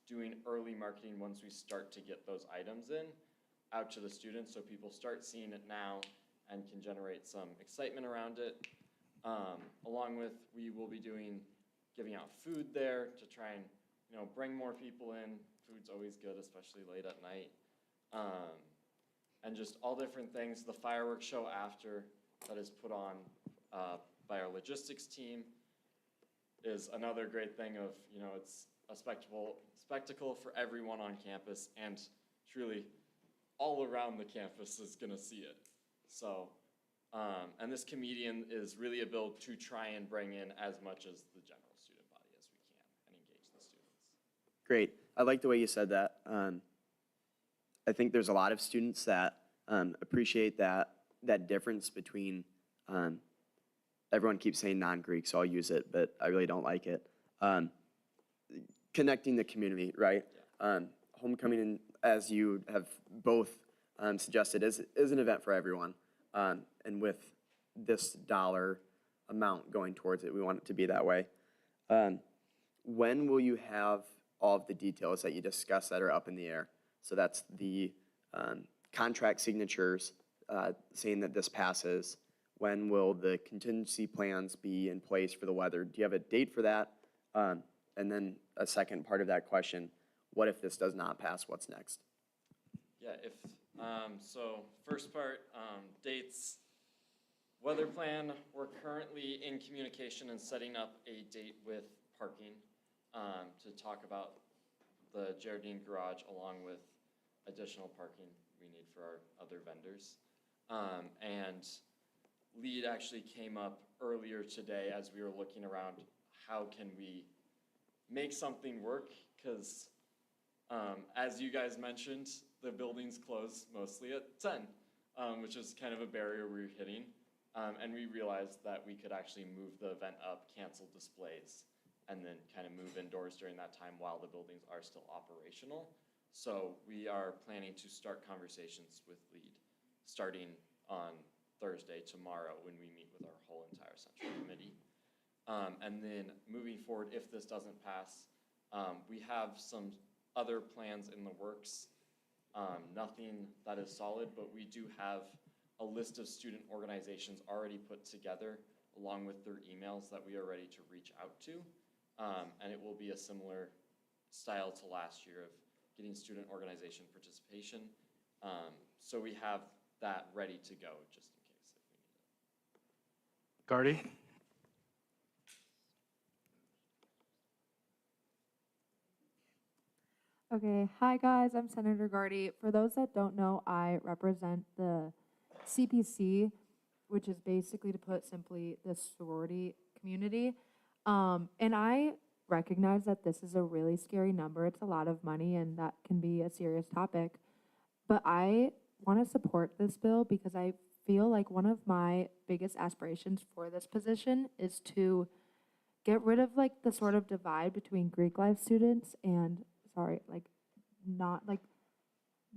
doing early marketing once we start to get those items in out to the students, so people start seeing it now and can generate some excitement around it. Along with, we will be giving out food there to try and bring more people in. Food's always good, especially late at night. And just all different things. The fireworks show after that is put on by our logistics team is another great thing of, it's a spectacle for everyone on campus, and truly all around the campus is gonna see it. So, and this comedian is really a build to try and bring in as much as the general student body as we can and engage the students. Great. I like the way you said that. I think there's a lot of students that appreciate that difference between, everyone keeps saying non-Greek, so I'll use it, but I really don't like it. Connecting the community, right? Yeah. Homecoming, as you have both suggested, is an event for everyone. And with this dollar amount going towards it, we want it to be that way. When will you have all of the details that you discussed that are up in the air? So that's the contract signatures saying that this passes. When will the contingency plans be in place for the weather? Do you have a date for that? And then a second part of that question, what if this does not pass? What's next? Yeah, so first part, dates, weather plan. We're currently in communication and setting up a date with parking to talk about the Geraldine garage along with additional parking we need for our other vendors. And lead actually came up earlier today as we were looking around how can we make something work, because as you guys mentioned, the buildings close mostly at 10, which is kind of a barrier we're hitting. And we realized that we could actually move the event up, cancel displays, and then kind of move indoors during that time while the buildings are still operational. So we are planning to start conversations with LEAD starting on Thursday, tomorrow, when we meet with our whole entire central committee. And then moving forward, if this doesn't pass, we have some other plans in the works. Nothing that is solid, but we do have a list of student organizations already put together along with their emails that we are ready to reach out to. And it will be a similar style to last year of getting student organization participation. So we have that ready to go just in case if we need it. Gardy? Okay, hi guys, I'm Senator Gardy. For those that don't know, I represent the CPC, which is basically, to put simply, the sorority community. And I recognize that this is a really scary number. It's a lot of money and that can be a serious topic. But I want to support this bill because I feel like one of my biggest aspirations for this position is to get rid of like the sort of divide between Greek life students and, sorry, like not like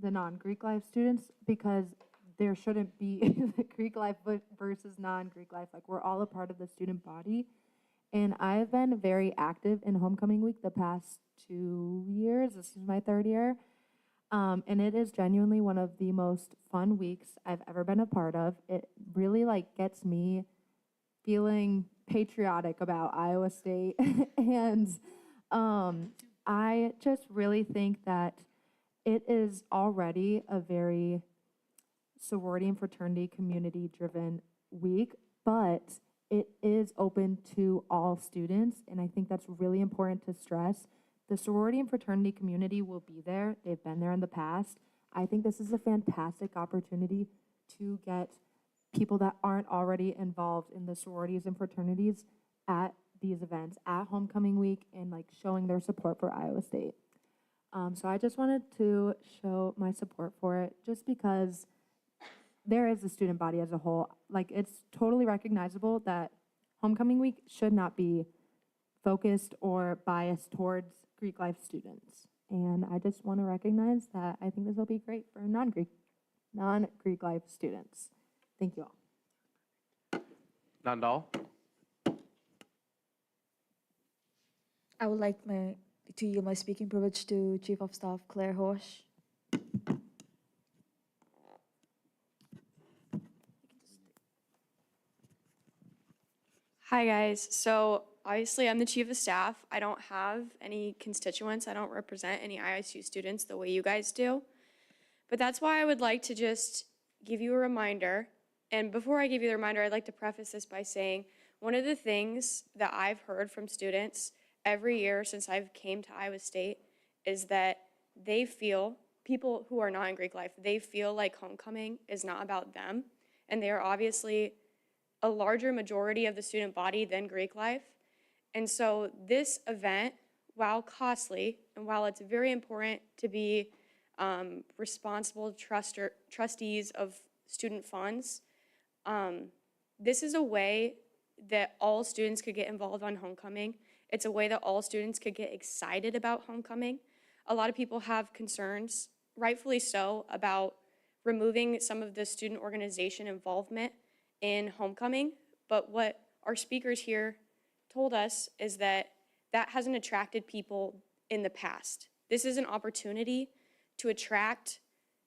the non-Greek life students, because there shouldn't be the Greek life versus non-Greek life. Like, we're all a part of the student body. And I've been very active in homecoming week the past 2 years. This is my 3rd year. And it is genuinely one of the most fun weeks I've ever been a part of. It really like gets me feeling patriotic about Iowa State. And I just really think that it is already a very sorority and fraternity community driven week, but it is open to all students. And I think that's really important to stress. The sorority and fraternity community will be there. They've been there in the past. I think this is a fantastic opportunity to get people that aren't already involved in the sororities and fraternities at these events, at homecoming week, and like showing their support for Iowa State. So I just wanted to show my support for it, just because there is the student body as a whole. Like, it's totally recognizable that homecoming week should not be focused or biased towards Greek life students. And I just want to recognize that I think this will be great for non-Greek life students. Thank you all. Nandal? I would like to yield my speaking privilege to Chief of Staff Claire Hosh. Hi guys, so obviously I'm the Chief of Staff. I don't have any constituents. I don't represent any ISU students the way you guys do. But that's why I would like to just give you a reminder. And before I give you the reminder, I'd like to preface this by saying one of the things that I've heard from students every year since I've came to Iowa State is that they feel, people who are not in Greek life, they feel like homecoming is not about them. And they are obviously a larger majority of the student body than Greek life. And so this event, while costly, and while it's very important to be responsible trustees of student funds, this is a way that all students could get involved on homecoming. It's a way that all students could get excited about homecoming. A lot of people have concerns, rightfully so, about removing some of the student organization involvement in homecoming, but what our speakers here told us is that that hasn't attracted people in the past. This is an opportunity to attract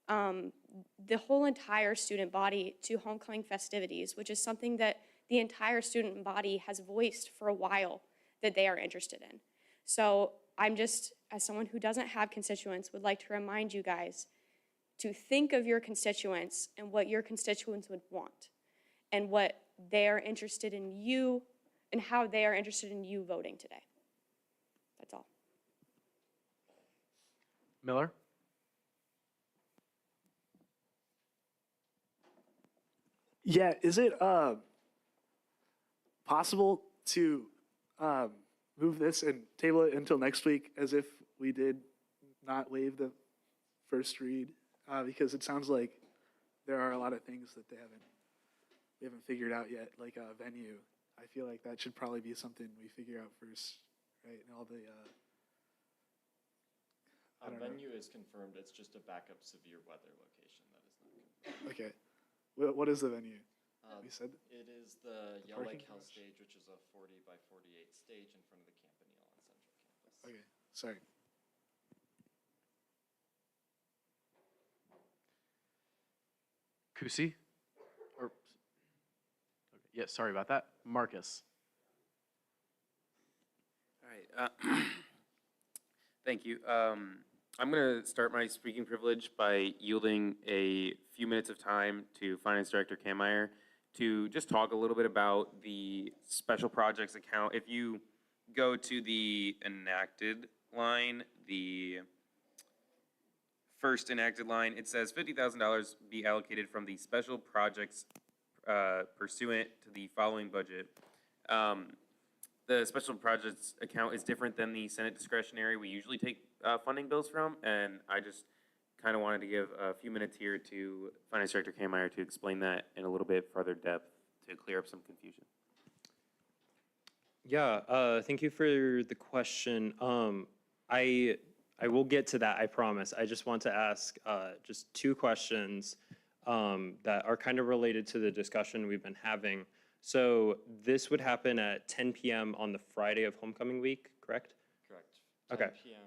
the whole entire student body to homecoming festivities, which is something that the entire student body has voiced for a while that they are interested in. So I'm just, as someone who doesn't have constituents, would like to remind you guys to think of your constituents and what your constituents would want, and what they are interested in you, and how they are interested in you voting today. That's all. Miller? Yeah, is it possible to move this and table it until next week as if we did not waive the first read? Because it sounds like there are a lot of things that we haven't figured out yet, like a venue. I feel like that should probably be something we figure out first, right? And all the I don't know. Venue is confirmed. It's just a backup severe weather location that is not confirmed. Okay. What is the venue? We said it is the Yell parking Lake House garage? stage, which is a 40 by 48 stage in front of the Campanile on Central Campus. Okay, sorry. Kusi? Or, okay, yeah, sorry about that. Marcus? All right. Thank you. I'm going to start my speaking privilege by yielding a few minutes of time to Finance Director Kameyer to just talk a little bit about the special projects account. If you go to the enacted line, the first enacted line, it says $50,000 be allocated from the special projects pursuant to the following budget. The special projects account is different than the Senate discretionary we usually take funding bills from, and I just kind of wanted to give a few minutes here to Finance Director Kmeyer to explain that in a little bit further depth to clear up some confusion. Yeah, thank you for the question. I will get to that, I promise. I just want to ask just two questions that are kind of related to the discussion we've been having. So this would happen at 10 p.m. on the Friday of homecoming week, correct? Correct. Okay. 10 p.m.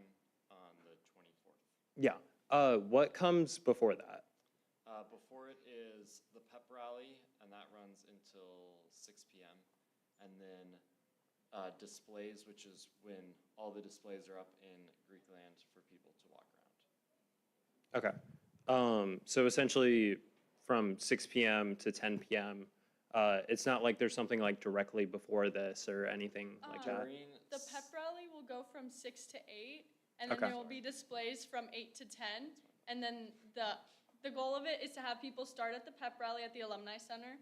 on the 24th. Yeah. What comes before that? Before it is the pep rally, and that runs until 6 p.m. And then displays, which is when all the displays are up in Greekland for people to walk around. Okay. So essentially from 6 p.m. to 10 p.m., it's not like there's something like directly before this or anything like that? The pep rally will go from 6 to 8, and then Okay. there will be displays from 8 to 10. And then the goal of it is to have people start at the pep rally at the Alumni Center.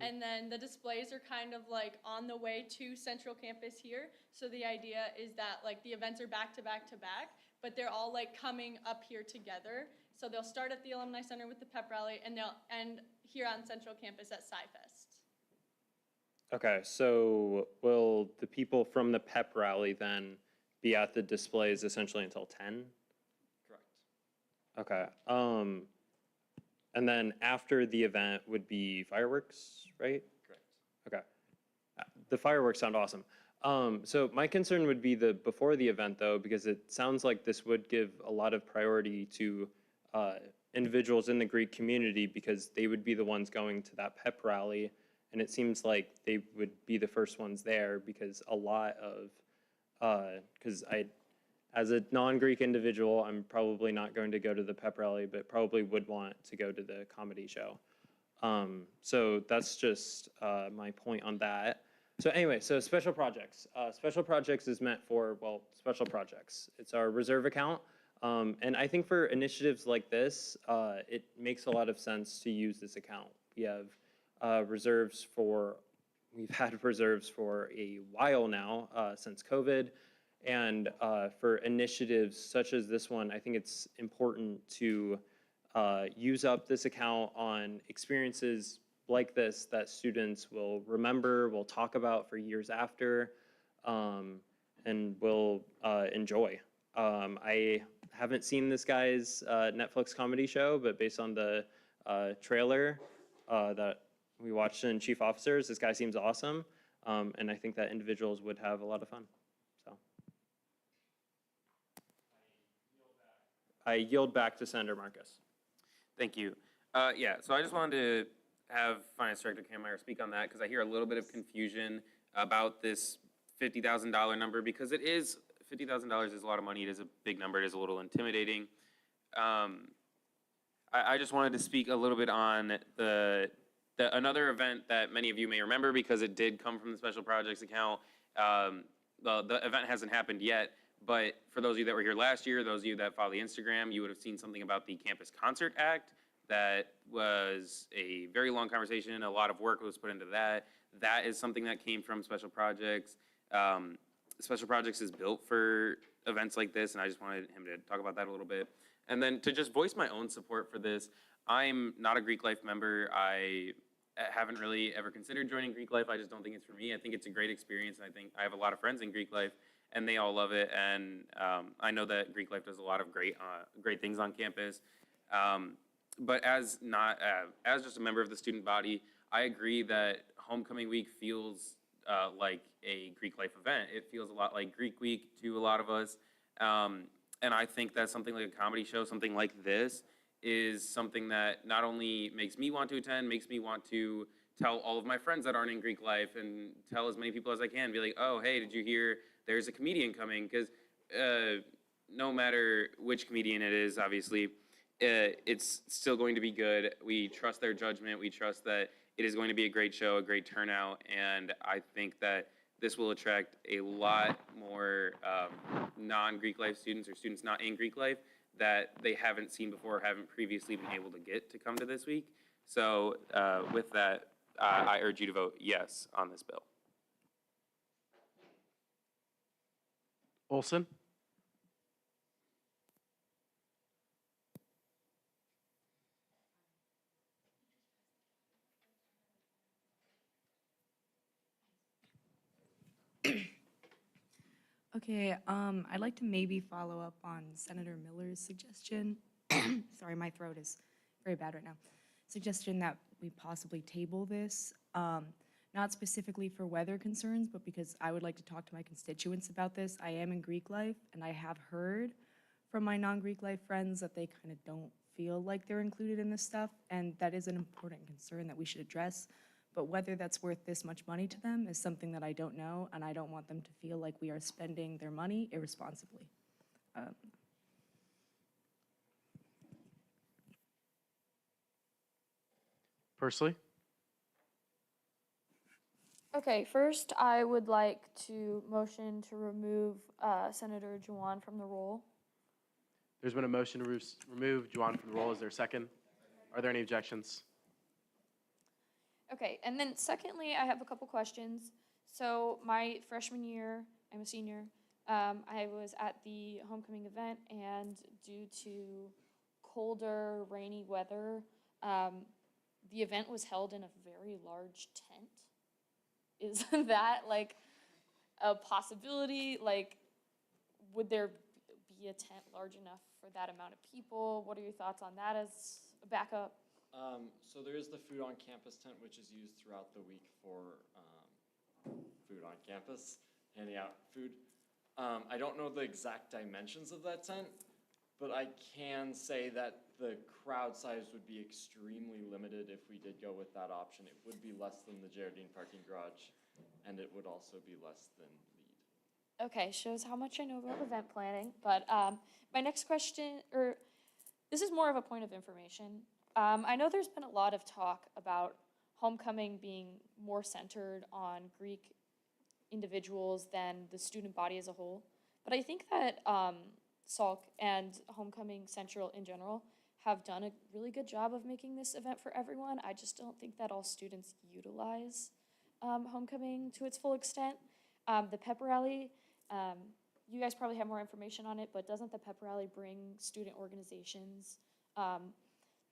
And then the displays are kind of like on the way to Central Campus here. So the idea is that like the events are back to back to back, but they're all like coming up here together. So they'll start at the Alumni Center with the pep rally, and they'll end here on Central Campus at SciFest. Okay, so will the people from the pep rally then be at the displays essentially until 10? Correct. Okay. And then after the event would be fireworks, right? Correct. Okay. The fireworks sound awesome. So my concern would be the before the event though, because it sounds like this would give a lot of priority to individuals in the Greek community because they would be the ones going to that pep rally. And it seems like they would be the first ones there because a lot of, because as a non-Greek individual, I'm probably not going to go to the pep rally, but probably would want to go to the comedy show. So that's just my point on that. So anyway, so special projects. Special projects is meant for, well, special projects. It's our reserve account. And I think for initiatives like this, it makes a lot of sense to use this account. We have reserves for, we've had reserves for a while now, since COVID. And for initiatives such as this one, I think it's important to use up this account on experiences like this that students will remember, will talk about for years after, and will enjoy. I haven't seen this guy's Netflix comedy show, but based on the trailer that we watched in Chief Officers, this guy seems awesome, and I think that individuals would have a lot of fun. So I yield back to Senator Marcus. Thank you. Yeah, so I just wanted to have Finance Director Kmeyer speak on that because I hear a little bit of confusion about this $50,000 number because it is, $50,000 is a lot of money. It is a big number. It is a little intimidating. I just wanted to speak a little bit on another event that many of you may remember because it did come from the Special Projects account. The event hasn't happened yet, but for those of you that were here last year, those of you that follow the Instagram, you would have seen something about the Campus Concert Act. That was a very long conversation. A lot of work was put into that. That is something that came from Special Projects. Special Projects is built for events like this, and I just wanted him to talk about that a little bit. And then to just voice my own support for this, I'm not a Greek Life member. I haven't really ever considered joining Greek Life. I just don't think it's for me. I think it's a great experience, and I think I have a lot of friends in Greek Life, and they all love it. And I know that Greek Life does a lot of great things on campus. But as just a member of the student body, I agree that homecoming week feels like a Greek Life event. It feels a lot like Greek Week to a lot of us. And I think that something like a comedy show, something like this, is something that not only makes me want to attend, makes me want to tell all of my friends that aren't in Greek Life and tell as many people as I can, be like, oh, hey, did you hear there's a comedian coming? Because no matter which comedian it is, obviously, it's still going to be good. We trust their judgment. We trust that it is going to be a great show, a great turnout, and I think that this will attract a lot more non-Greek Life students or students not in Greek Life that they haven't seen before, haven't previously been able to get to come to this week. So with that, I urge you to vote yes on this bill. Olson? Okay, I'd like to maybe follow up on Senator Miller's suggestion. Sorry, my throat is very bad right now. Suggestion that we possibly table this, not specifically for weather concerns, but because I would like to talk to my constituents about this. I am in Greek life, and I have heard from my non-Greek life friends that they kind of don't feel like they're included in this stuff, and that is an important concern that we should address. But whether that's worth this much money to them is something that I don't know, and I don't want them to feel like we are spending their money irresponsibly. Pursley? Okay, first I would like to motion to remove Senator Juwan from the roll. There's been a motion to remove Juwan from the roll. Is there a second? Are there any objections? Okay, and then secondly, I have a couple questions. So my freshman year, I'm a senior, I was at the homecoming event, and due to colder, rainy weather, the event was held in a very large tent. Is that like a possibility? Like, would there be a tent large enough for that amount of people? What are your thoughts on that as a backup? So there is the food on campus tent, which is used throughout the week for food on campus, handing out food. I don't know the exact dimensions of that tent, but I can say that the crowd size would be extremely limited if we did go with that option. It would be less than the Geraldine parking garage, and it would also be less than LEED. Okay, shows how much I know about event planning. But my next question, or this is more of a point of information. I know there's been a lot of talk about homecoming being more centered on Greek individuals than the student body as a whole. But I think that Salk and Homecoming Central in general have done a really good job of making this event for everyone. I just don't think that all students utilize homecoming to its full extent. The pep rally, you guys probably have more information on it, but doesn't the pep rally bring student organizations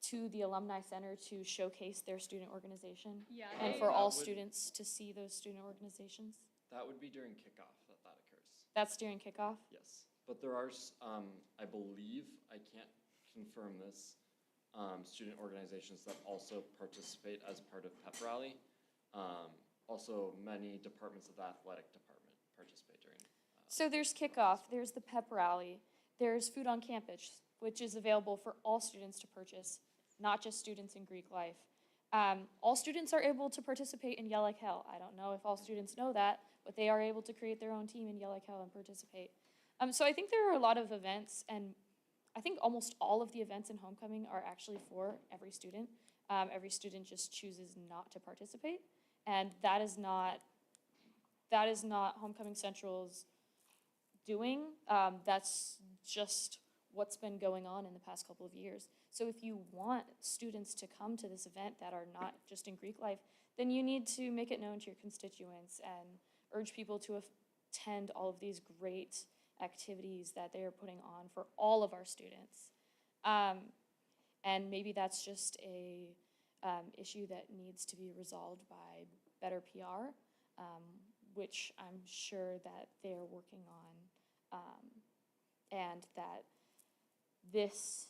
to the Alumni Center to showcase their student organization? Yeah, and for all students to see those student organizations? That would be during kickoff that occurs. That's during kickoff? Yes, but there are, I believe, I can't confirm this, student organizations that also participate as part of pep rally. Also, many departments of the athletic department participate during. So there's kickoff, there's the pep rally, there's food on campus, which is available for all students to purchase, not just students in Greek life. All students are able to participate in Yell Like Hell. I don't know if all students know that, but they are able to create their own team in Yell Like Hell and participate. So I think there are a lot of events, and I think almost all of the events in homecoming are actually for every student. Every student just chooses not to participate, and that is not Homecoming Central's doing. That's just what's been going on in the past couple of years. So if you want students to come to this event that are not just in Greek life, then you need to make it known to your constituents and urge people to attend all of these great activities that they are putting on for all of our students. And maybe that's just a issue that needs to be resolved by better PR, which I'm sure that they're working on, and that this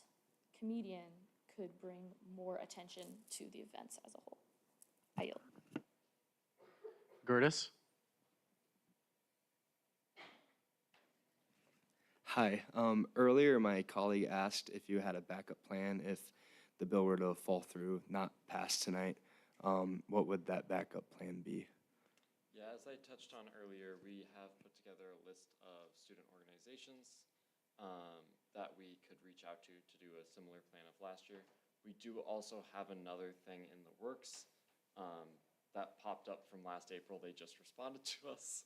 comedian could bring more attention to the events as a whole. I yield. Gertis? Hi. Earlier, my colleague asked if you had a backup plan if the bill were to fall through, not pass tonight. What would that backup plan be? Yeah, as I touched on earlier, we have put together a list of student organizations that we could reach out to do a similar plan of last year. We do also have another thing in the works that popped up from last April. They just responded to us.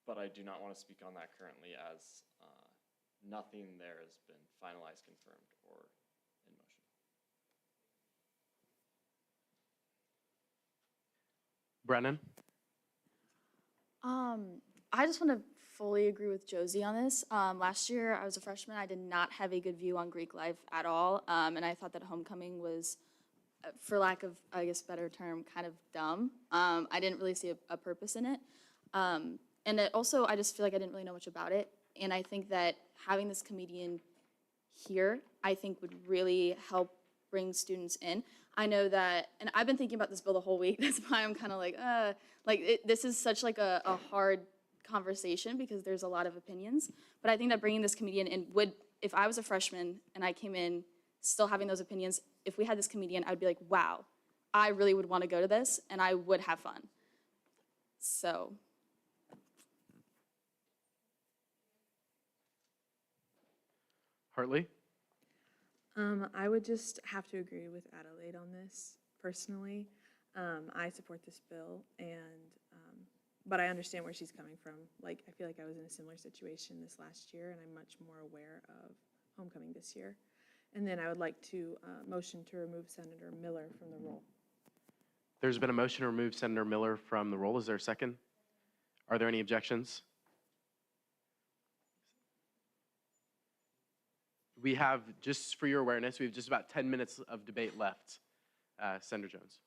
But I do not want to speak on that currently as nothing there has been finalized, confirmed, or in motion. Brennan? I just want to fully agree with Josie on this. Last year, I was a freshman. I did not have a good view on Greek life at all, and I thought that homecoming was, for lack of, I guess, better term, kind of dumb. I didn't really see a purpose in it. And it also, I just feel like I didn't really know much about it. And I think that having this comedian here, I think would really help bring students in. I know that, and I've been thinking about this bill the whole week. That's why I'm kind of like, this is such like a hard conversation because there's a lot of opinions. But I think that bringing this comedian in would, if I was a freshman and I came in still having those opinions, if we had this comedian, I'd be like, wow, I really would want to go to this and I would have fun. So. Hartley? I would just have to agree with Adelaide on this personally. I support this bill but I understand where she's coming from. Like, I feel like I was in a similar situation this last year and I'm much more aware of homecoming this year. And then I would like to motion to remove Senator Miller from the roll. There's been a motion to remove Senator Miller from the roll. Is there a second? Are there any objections? We have, just for your awareness, we have just about 10 minutes of debate left. Senator Jones.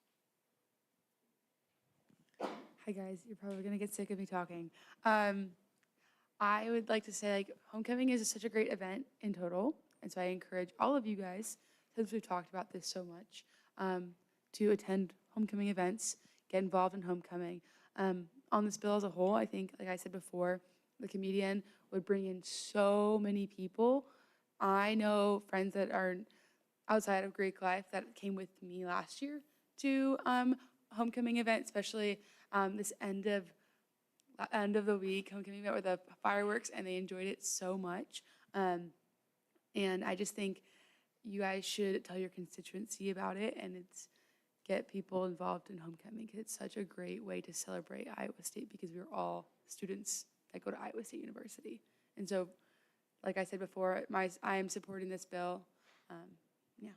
Hi guys, you're probably gonna get sick of me talking. I would like to say, like, homecoming is such a great event in total, and so I encourage all of you guys, since we've talked about this so much, to attend homecoming events, get involved in homecoming. On this bill as a whole, I think, like I said before, the comedian would bring in so many people. I know friends that are outside of Greek life that came with me last year to homecoming event, especially this end of the week homecoming event with the fireworks, and they enjoyed it so much. And I just think you guys should tell your constituency about it, and get people involved in homecoming because it's such a great way to celebrate Iowa State because we're all students that go to Iowa State University. And so, like I said before, I am supporting this bill. Yeah.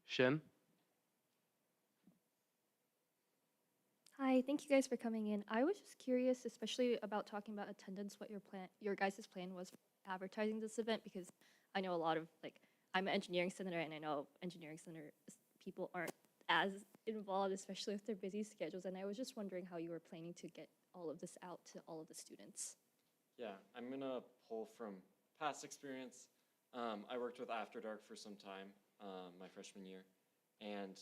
Shin? Hi, thank you guys for coming in. I was just curious, especially about talking about attendance, what your guys' plan was for advertising this event, because I know a lot of, like, I'm an engineering senator, and I know engineering center people aren't as involved, especially with their busy schedules, and I was just wondering how you were planning to get all of this out to all of the students. Yeah, I'm gonna pull from past experience. I worked with After Dark for some time, my freshman year, and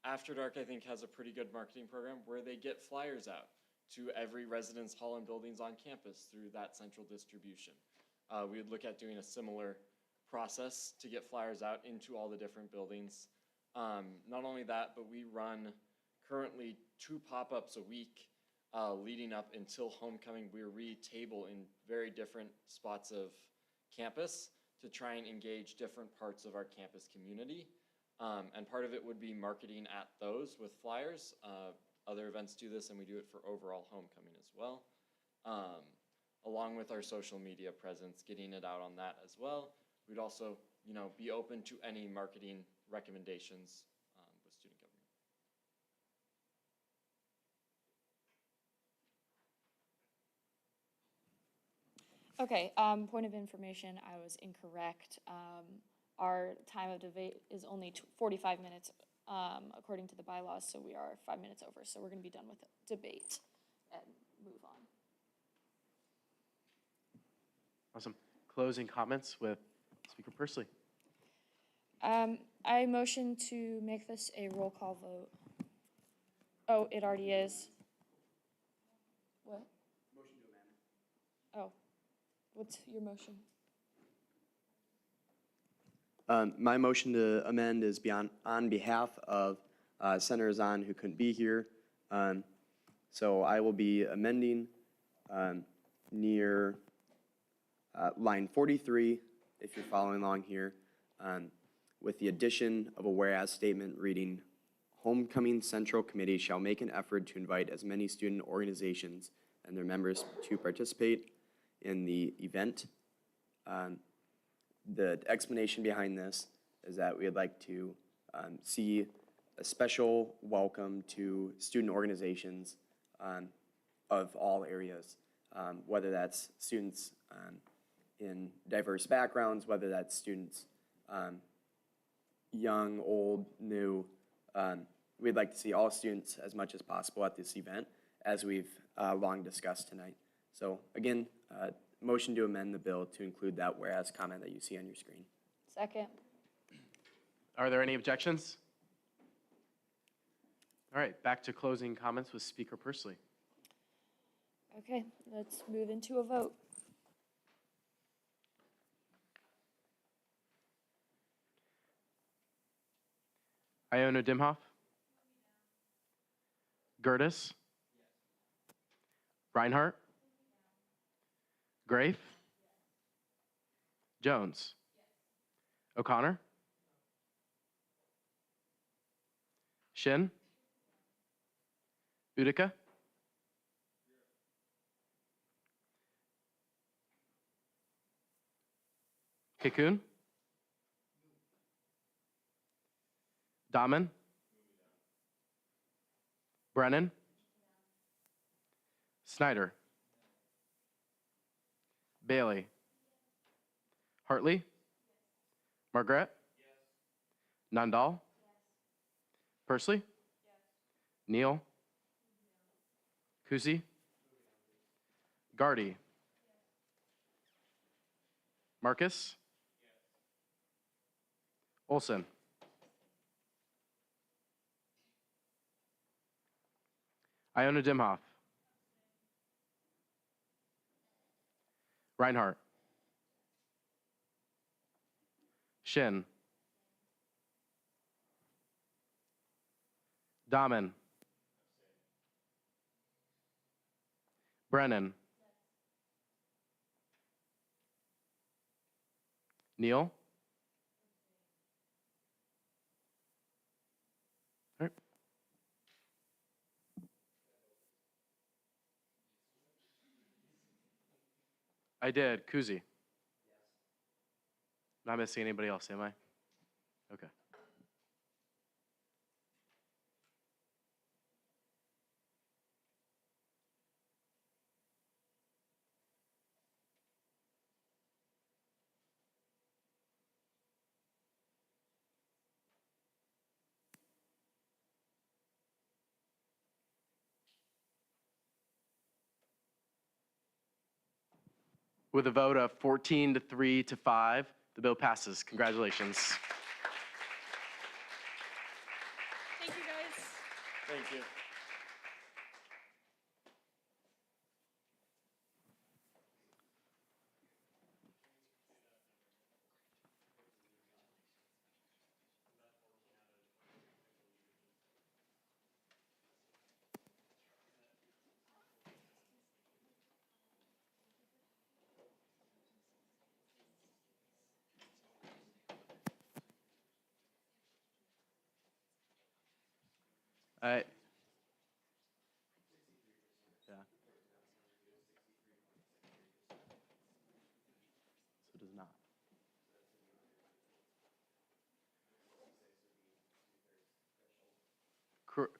After Dark, I think, has a pretty good marketing program where they get flyers out to every residence hall and buildings on campus through that central distribution. We would look at doing a similar process to get flyers out into all the different buildings. Not only that, but we run currently 2 pop-ups a week leading up until homecoming. We re-table in very different spots of campus to try and engage different parts of our campus community. And part of it would be marketing at those with flyers. Other events do this, and we do it for overall homecoming as well. Along with our social media presence, getting it out on that as well. We'd also, be open to any marketing recommendations with student government. Okay, point of information, I was incorrect. Our time of debate is only 45 minutes according to the bylaws, so we are 5 minutes over. So we're going to be done with the debate and move on. Awesome. Closing comments with Speaker Pursley. I motion to make this a roll call vote. Oh, it already is. What? Motion to amend. Oh, what's your motion? My motion to amend is on behalf of Senator Zahn, who couldn't be here. So I will be amending near line 43, if you're following along here, with the addition of a whereas statement reading, Homecoming Central Committee shall make an effort to invite as many student organizations and their members to participate in the event. The explanation behind this is that we would like to see a special welcome to student organizations of all areas, whether that's students in diverse backgrounds, whether that's students young, old, new. We'd like to see all students as much as possible at this event, as we've long discussed tonight. So again, motion to amend the bill to include that whereas comment that you see on your screen. Second. Are there any objections? All right, back to closing comments with Speaker Pursley. Okay, let's move into a vote. Iona Dimhoff? Gertis? Reinhardt? Grafe? Jones? O'Connor? Shin? Utica? Kikun? Daman? Brennan? Snyder? Bailey? Hartley? Margaret? Nandal? Pursley? Neal? Kusi? Gardy? Marcus? Olson? Iona Dimhoff? Reinhardt? Shin? Daman? Brennan? Neal? All right. I did. Kuzi? Not missing anybody else, am I? Okay. With a vote of 14 to 3 to 5, the bill passes. Congratulations. Thank you, guys. Thank you. All right. Yeah. So it does not.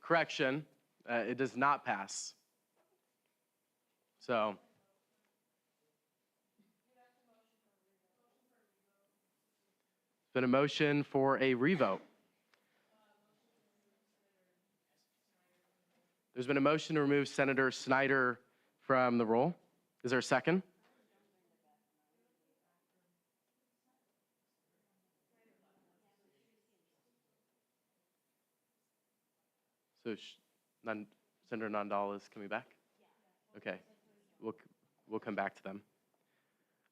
Correction, it does not pass. So. It's been a motion for a revote. There's been a motion to remove Senator Snyder from the roll. Is there a second? So Senator Nandal is coming back? Okay, we'll come back to them.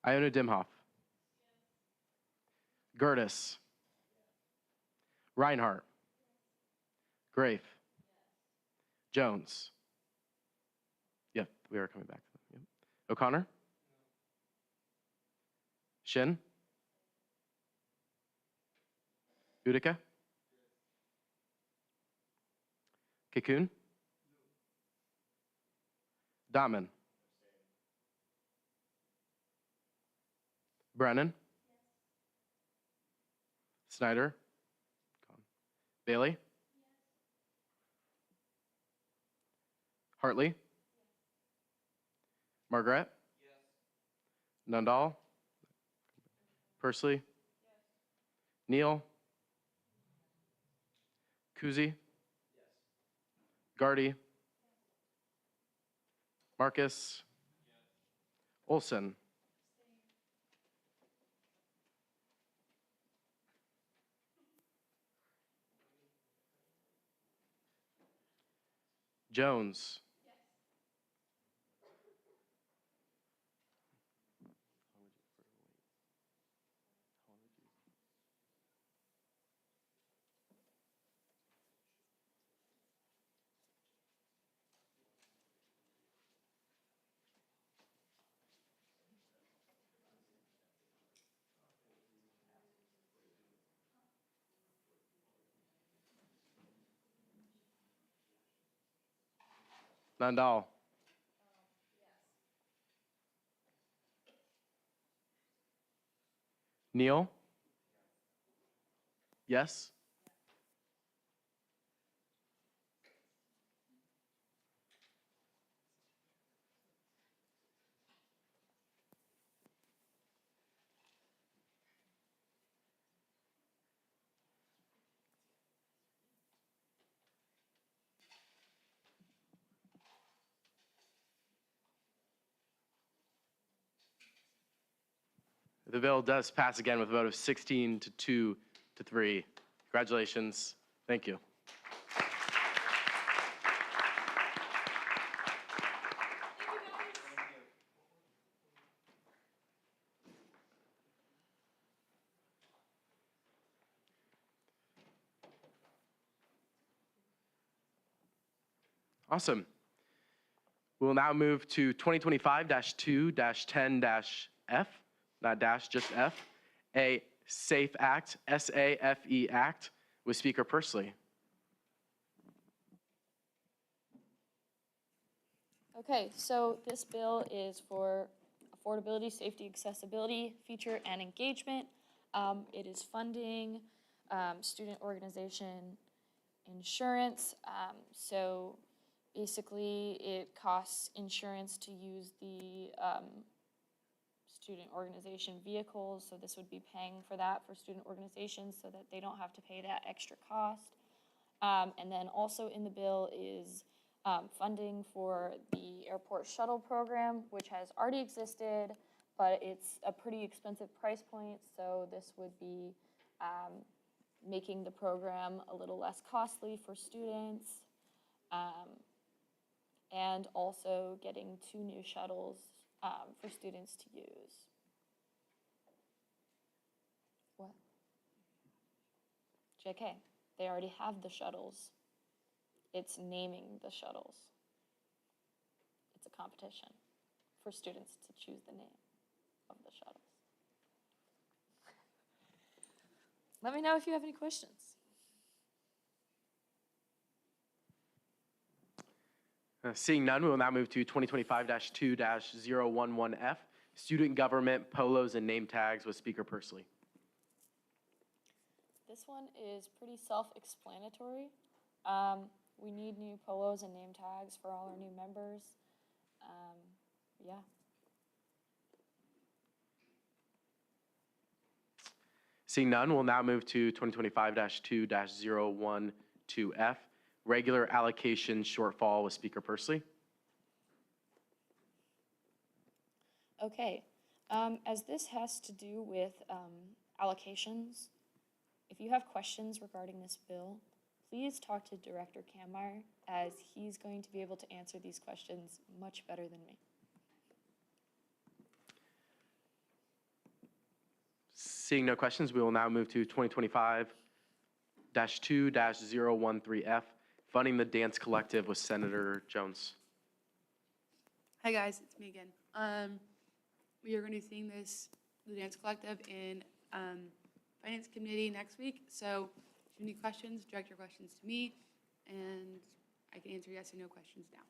Iona Dimhoff. Gertis. Reinhardt. Grafe. Jones. Yep, we are coming back to them. Yep. O'Connor. Shin. Utica. Kikun. Daman. Brennan? Snyder? Bailey? Hartley? Margaret? Nundall? Pursley? Neal? Kuzi? Gardy? Marcus? Olson? Jones? Nundall? Neal? Yes? The bill does pass again with a vote of 16 to 2 to 3. Congratulations. Thank you. Awesome. We'll now move to 2025-2-10-F, not dash, just F, a SAFE Act, S-A-F-E Act, with Speaker Pursley. Okay, so this bill is for affordability, safety, accessibility, feature, and engagement. It is funding student organization insurance. So basically, it costs insurance to use the student organization vehicles. So this would be paying for that for student organizations so that they don't have to pay that extra cost. And then also in the bill is funding for the airport shuttle program, which has already existed, but it's a pretty expensive price point. So this would be making the program a little less costly for students, and also getting 2 new shuttles for students to use. What? JK, they already have the shuttles. It's naming the shuttles. It's a competition for students to choose the name of the shuttles. Let me know if you have any questions. Seeing none, we will now move to 2025-2-011F, Student Government Polos and Name Tags with Speaker Pursley. This one is pretty self-explanatory. We need new polos and name tags for all our new members. Yeah. Seeing none, we'll now move to 2025-2-012F, Regular Allocation Shortfall with Speaker Pursley. Okay. As this has to do with allocations, if you have questions regarding this bill, please talk to Director Kammeyer, as he's going to be able to answer these questions much better than me. Seeing no questions, we will now move to 2025-2-013F, Funding the Dance Collective with Senator Jones. Hi guys, it's me again. We are going to be seeing the Dance Collective in Finance Committee next week. So if you have any questions, direct your questions to me, and I can answer yes or no questions now.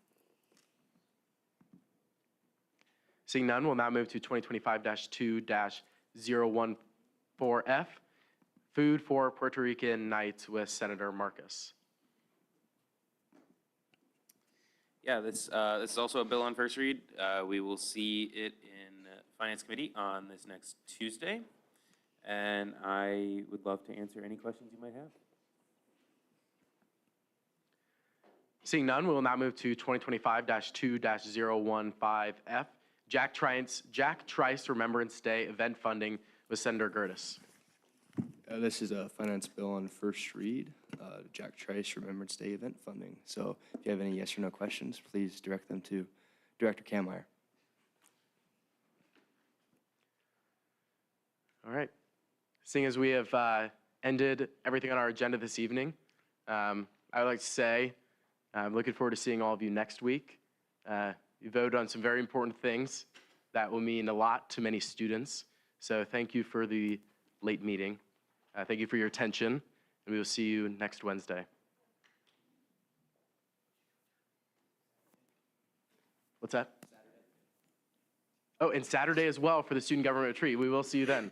Seeing none, we'll now move to 2025-2-10F, 014F, Food for Puerto Rican Nights with Senator Marcus. Yeah, this is also a bill on first read. We will see it in Finance Committee on this next Tuesday. And I would love to answer any questions you might have. Seeing none, we will now move to 2025-2-015F, Jack Trice Remembrance Day event funding with Senator Gertis. This is a finance bill on first read, Jack Trice Remembrance Day event funding. So if you have any yes or no questions, please direct them to Director Kammeyer. All right. Seeing as we have ended everything on our agenda this evening, I would like to say I'm looking forward to seeing all of you next week. You voted on some very important things that will mean a lot to many students. So thank you for the late meeting. Thank you for your attention, and we will see you next Wednesday. What's that? Oh, and Saturday as well for the student government retreat. We will see you then.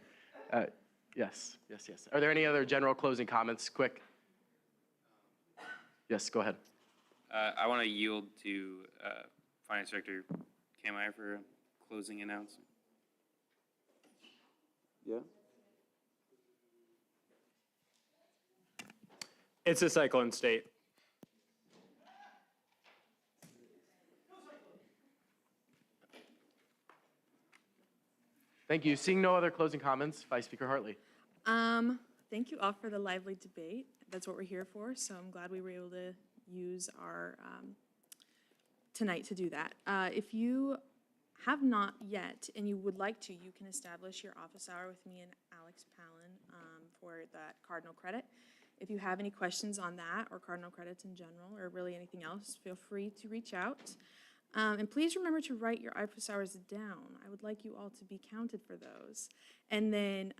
Yes. Are there any other general closing comments? Quick. Yes, go ahead. I want to yield to Finance Director Kammeyer for a closing announcement. Yeah. It's a cyclone state. Thank you. Seeing no other closing comments, Vice Speaker Hartley. Thank you all for the lively debate. That's what we're here for, so I'm glad we were able to use our tonight to do that. If you have not yet and you would like to, you can establish your office hour with me and Alex Palin for that Cardinal credit. If you have any questions on that or Cardinal credits in general or really anything else, feel free to reach out. And please remember to write your office hours down. I would like you all to be counted for those. And then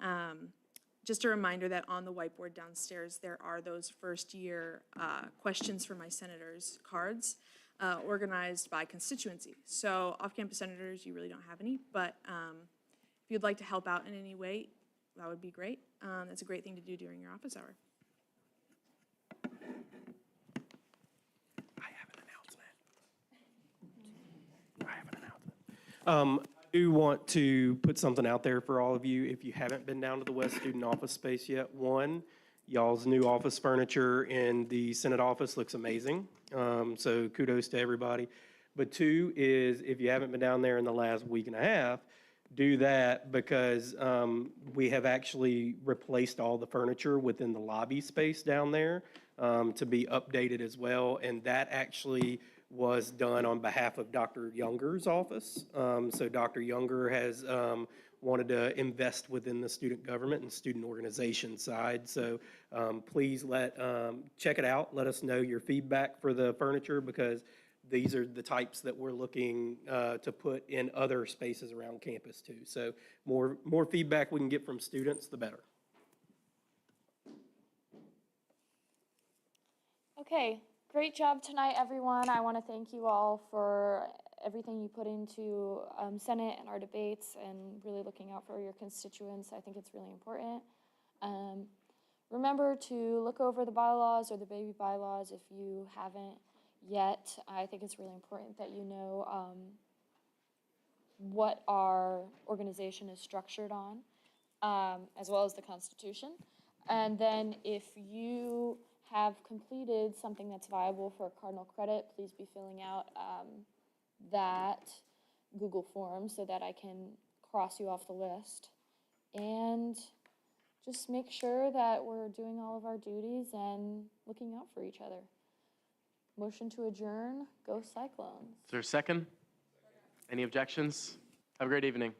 just a reminder that on the whiteboard downstairs, there are those first year questions for my senators cards organized by constituency. So off-campus senators, you really don't have any, but if you'd like to help out in any way, that would be great. That's a great thing to do during your office hour. I do want to put something out there for all of you. If you haven't been down to the West Student Office space yet, one, y'all's new office furniture in the Senate office looks amazing. So kudos to everybody. But two is, if you haven't been down there in the last week and a half, do that because we have actually replaced all the furniture within the lobby space down there to be updated as well. And that actually was done on behalf of Dr. Younger's office. So Dr. Younger has wanted to invest within the student government and student organization side. So please check it out. Let us know your feedback for the furniture because these are the types that we're looking to put in other spaces around campus too. So more feedback we can get from students, the better. Okay, great job tonight, everyone. I want to thank you all for everything you put into Senate and our debates and really looking out for your constituents. I think it's really important. Remember to look over the bylaws or the baby bylaws if you haven't yet. I think it's really important that you know what our organization is structured on, as well as the Constitution. And then if you have completed something that's viable for a Cardinal credit, please be filling out that Google form so that I can cross you off the list. And just make sure that we're doing all of our duties and looking out for each other. Motion to adjourn. Go Cyclones. Is there a second? Any objections? Have a great evening.